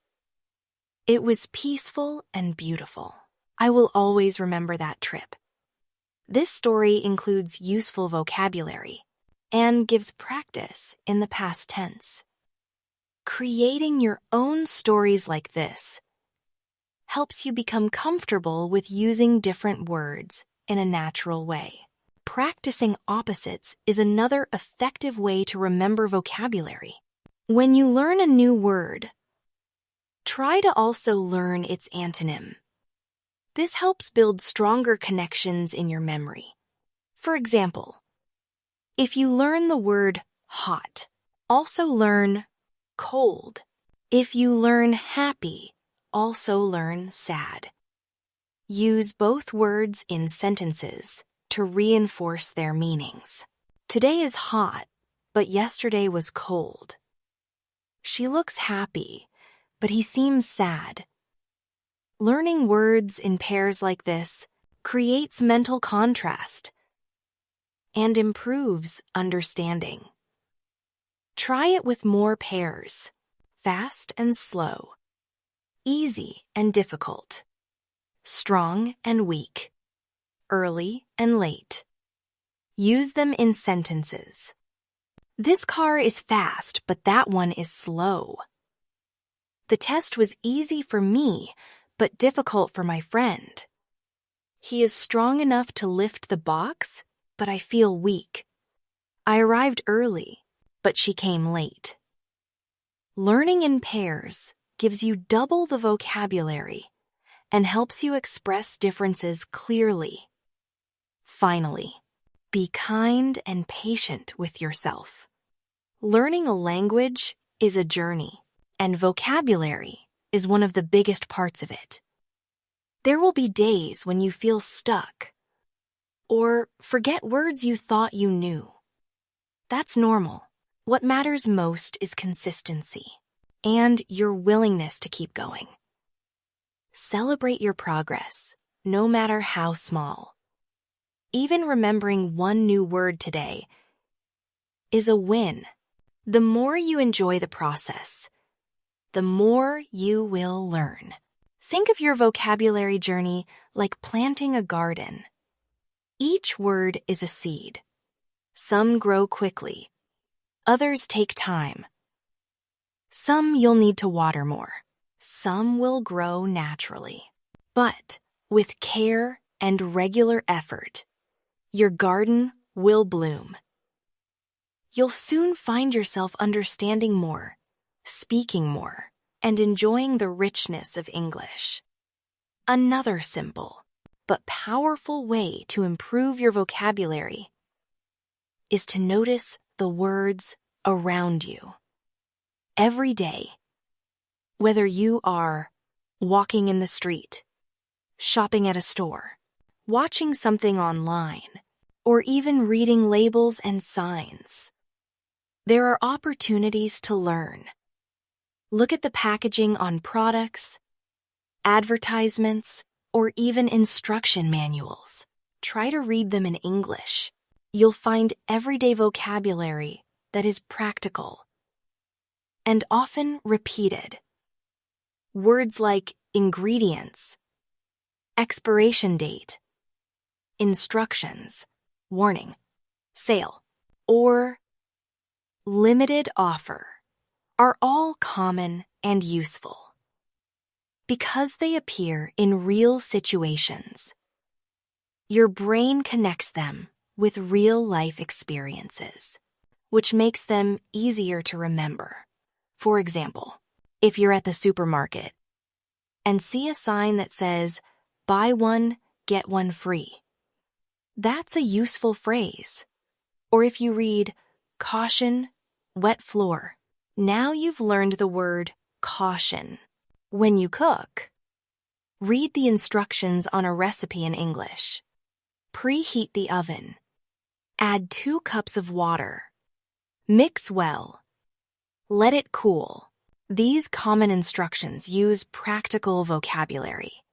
It was peaceful and beautiful. I will always remember that trip. This story includes useful vocabulary and gives practice in the past tense. Creating your own stories like this helps you become comfortable with using different words in a natural way. Practicing opposites is another effective way to remember vocabulary. When you learn a new word, try to also learn its antonym. This helps build stronger connections in your memory. For example, if you learn the word hot, also learn cold. If you learn happy, also learn sad. Use both words in sentences to reinforce their meanings. Today is hot, but yesterday was cold. She looks happy, but he seems sad. Learning words in pairs like this creates mental contrast and improves understanding. Try it with more pairs, fast and slow, easy and difficult, strong and weak, early and late. Use them in sentences. This car is fast, but that one is slow. The test was easy for me, but difficult for my friend. He is strong enough to lift the box, but I feel weak. I arrived early, but she came late. Learning in pairs gives you double the vocabulary and helps you express differences clearly. Finally, be kind and patient with yourself. Learning a language is a journey, and vocabulary is one of the biggest parts of it. There will be days when you feel stuck or forget words you thought you knew. That's normal. What matters most is consistency. and your willingness to keep going. Celebrate your progress, no matter how small. Even remembering one new word today is a win. The more you enjoy the process, the more you will learn. Think of your vocabulary journey like planting a garden. Each word is a seed. Some grow quickly. Others take time. Some you'll need to water more. Some will grow naturally. But with care and regular effort, your garden will bloom. You'll soon find yourself understanding more, speaking more, and enjoying the richness of English. Another simple but powerful way to improve your vocabulary is to notice the words around you. Every day, whether you are walking in the street, shopping at a store, watching something online, or even reading labels and signs, there are opportunities to learn. Look at the packaging on products, advertisements, or even instruction manuals. Try to read them in English. You'll find everyday vocabulary that is practical and often repeated. Words like ingredients, expiration date, instructions, warning, sale, or limited offer are all common and useful because they appear in real situations. Your brain connects them with real-life experiences, which makes them easier to remember. For example, if you're at the supermarket and see a sign that says, "Buy one, get one free," that's a useful phrase. Or if you read, "Caution, wet floor," now you've learned the word caution. When you cook, read the instructions on a recipe in English. Preheat the oven. Add 2 cups of water. Mix well. Let it cool. These common instructions use practical vocabulary.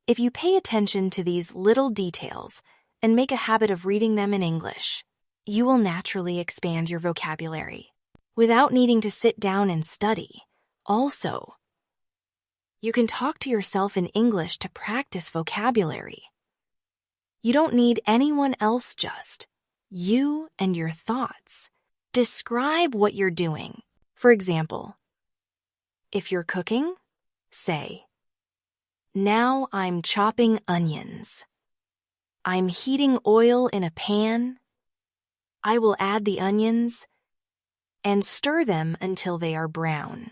If you pay attention to these little details and make a habit of reading them in English, you will naturally expand your vocabulary without needing to sit down and study. Also, you can talk to yourself in English to practice vocabulary. You don't need anyone else, just you and your thoughts. Describe what you're doing. For example, if you're cooking, say, "Now I'm chopping onions. I'm heating oil in a pan. I will add the onions and stir them until they are brown."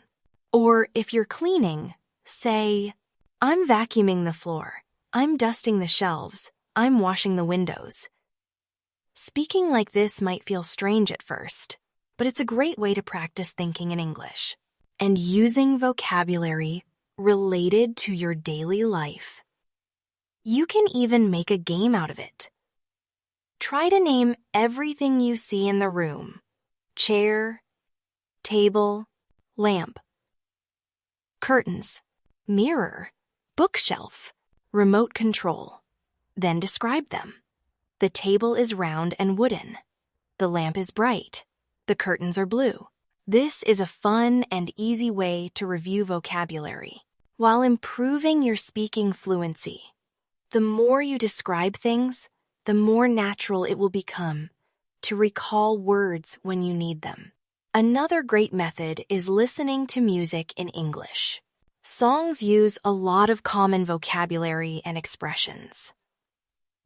Or if you're cleaning, say, "I'm vacuuming the floor. I'm dusting the shelves. I'm washing the windows." Speaking like this might feel strange at first, but it's a great way to practice thinking in English and using vocabulary related to your daily life. You can even make a game out of it. Try to name everything you see in the room: chair, table, lamp, curtains, mirror, bookshelf, remote control. Then describe them. The table is round and wooden. The lamp is bright. The curtains are blue. This is a fun and easy way to review vocabulary while improving your speaking fluency. The more you describe things, the more natural it will become to recall words when you need them. Another great method is listening to music in English. Songs use a lot of common vocabulary and expressions.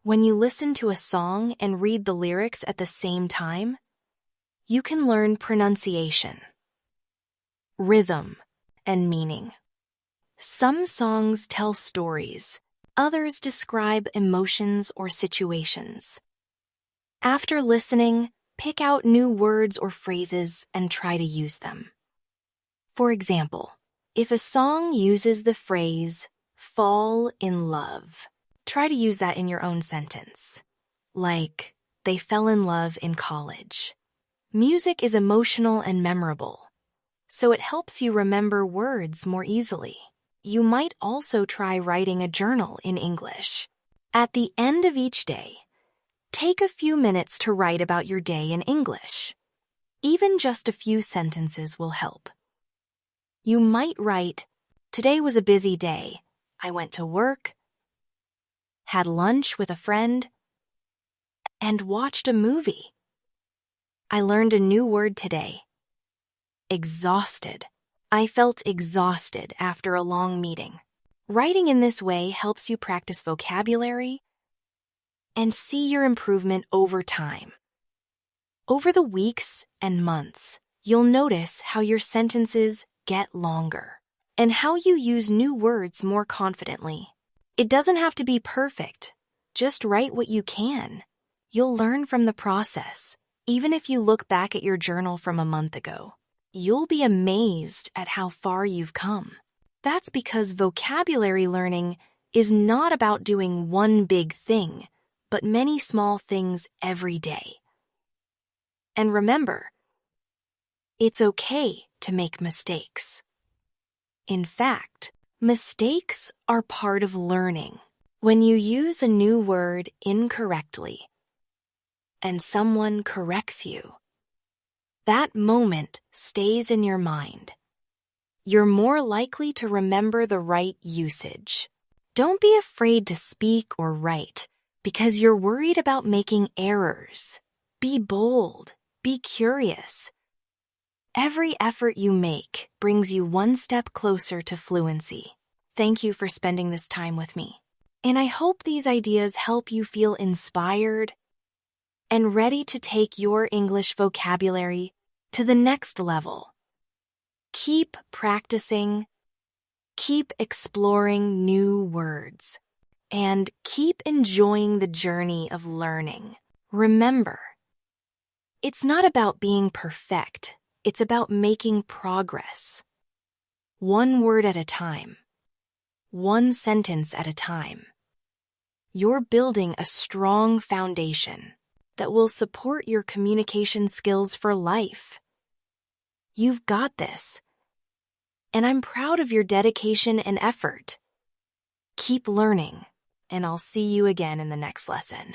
When you listen to a song and read the lyrics at the same time, you can learn pronunciation, rhythm, and meaning. Some songs tell stories. Others describe emotions or situations. After listening, pick out new words or phrases and try to use them. For example, if a song uses the phrase, "fall in love," try to use that in your own sentence. Like, "They fell in love in college." Music is emotional and memorable. so it helps you remember words more easily. You might also try writing a journal in English. At the end of each day, take a few minutes to write about your day in English. Even just a few sentences will help. You might write, "Today was a busy day. I went to work, had lunch with a friend, and watched a movie. I learned a new word today. Exhausted. I felt exhausted after a long meeting." Writing in this way helps you practice vocabulary and see your improvement over time. Over the weeks and months, you'll notice how your sentences get longer and how you use new words more confidently. It doesn't have to be perfect. Just write what you can. You'll learn from the process, even if you look back at your journal from a month ago. You'll be amazed at how far you've come. That's because vocabulary learning is not about doing one big thing, but many small things every day. And remember, it's okay to make mistakes. In fact, mistakes are part of learning. When you use a new word incorrectly and someone corrects you, that moment stays in your mind. You're more likely to remember the right usage. Don't be afraid to speak or write because you're worried about making errors. Be bold. Be curious. Every effort you make brings you one step closer to fluency. Thank you for spending this time with me. And I hope these ideas help you feel inspired and ready to take your English vocabulary to the next level. Keep practicing, keep exploring new words, and keep enjoying the journey of learning. Remember, it's not about being perfect. It's about making progress. One word at a time. One sentence at a time. You're building a strong foundation that will support your communication skills for life. You've got this. And I'm proud of your dedication and effort. Keep learning, and I'll see you again in the next lesson.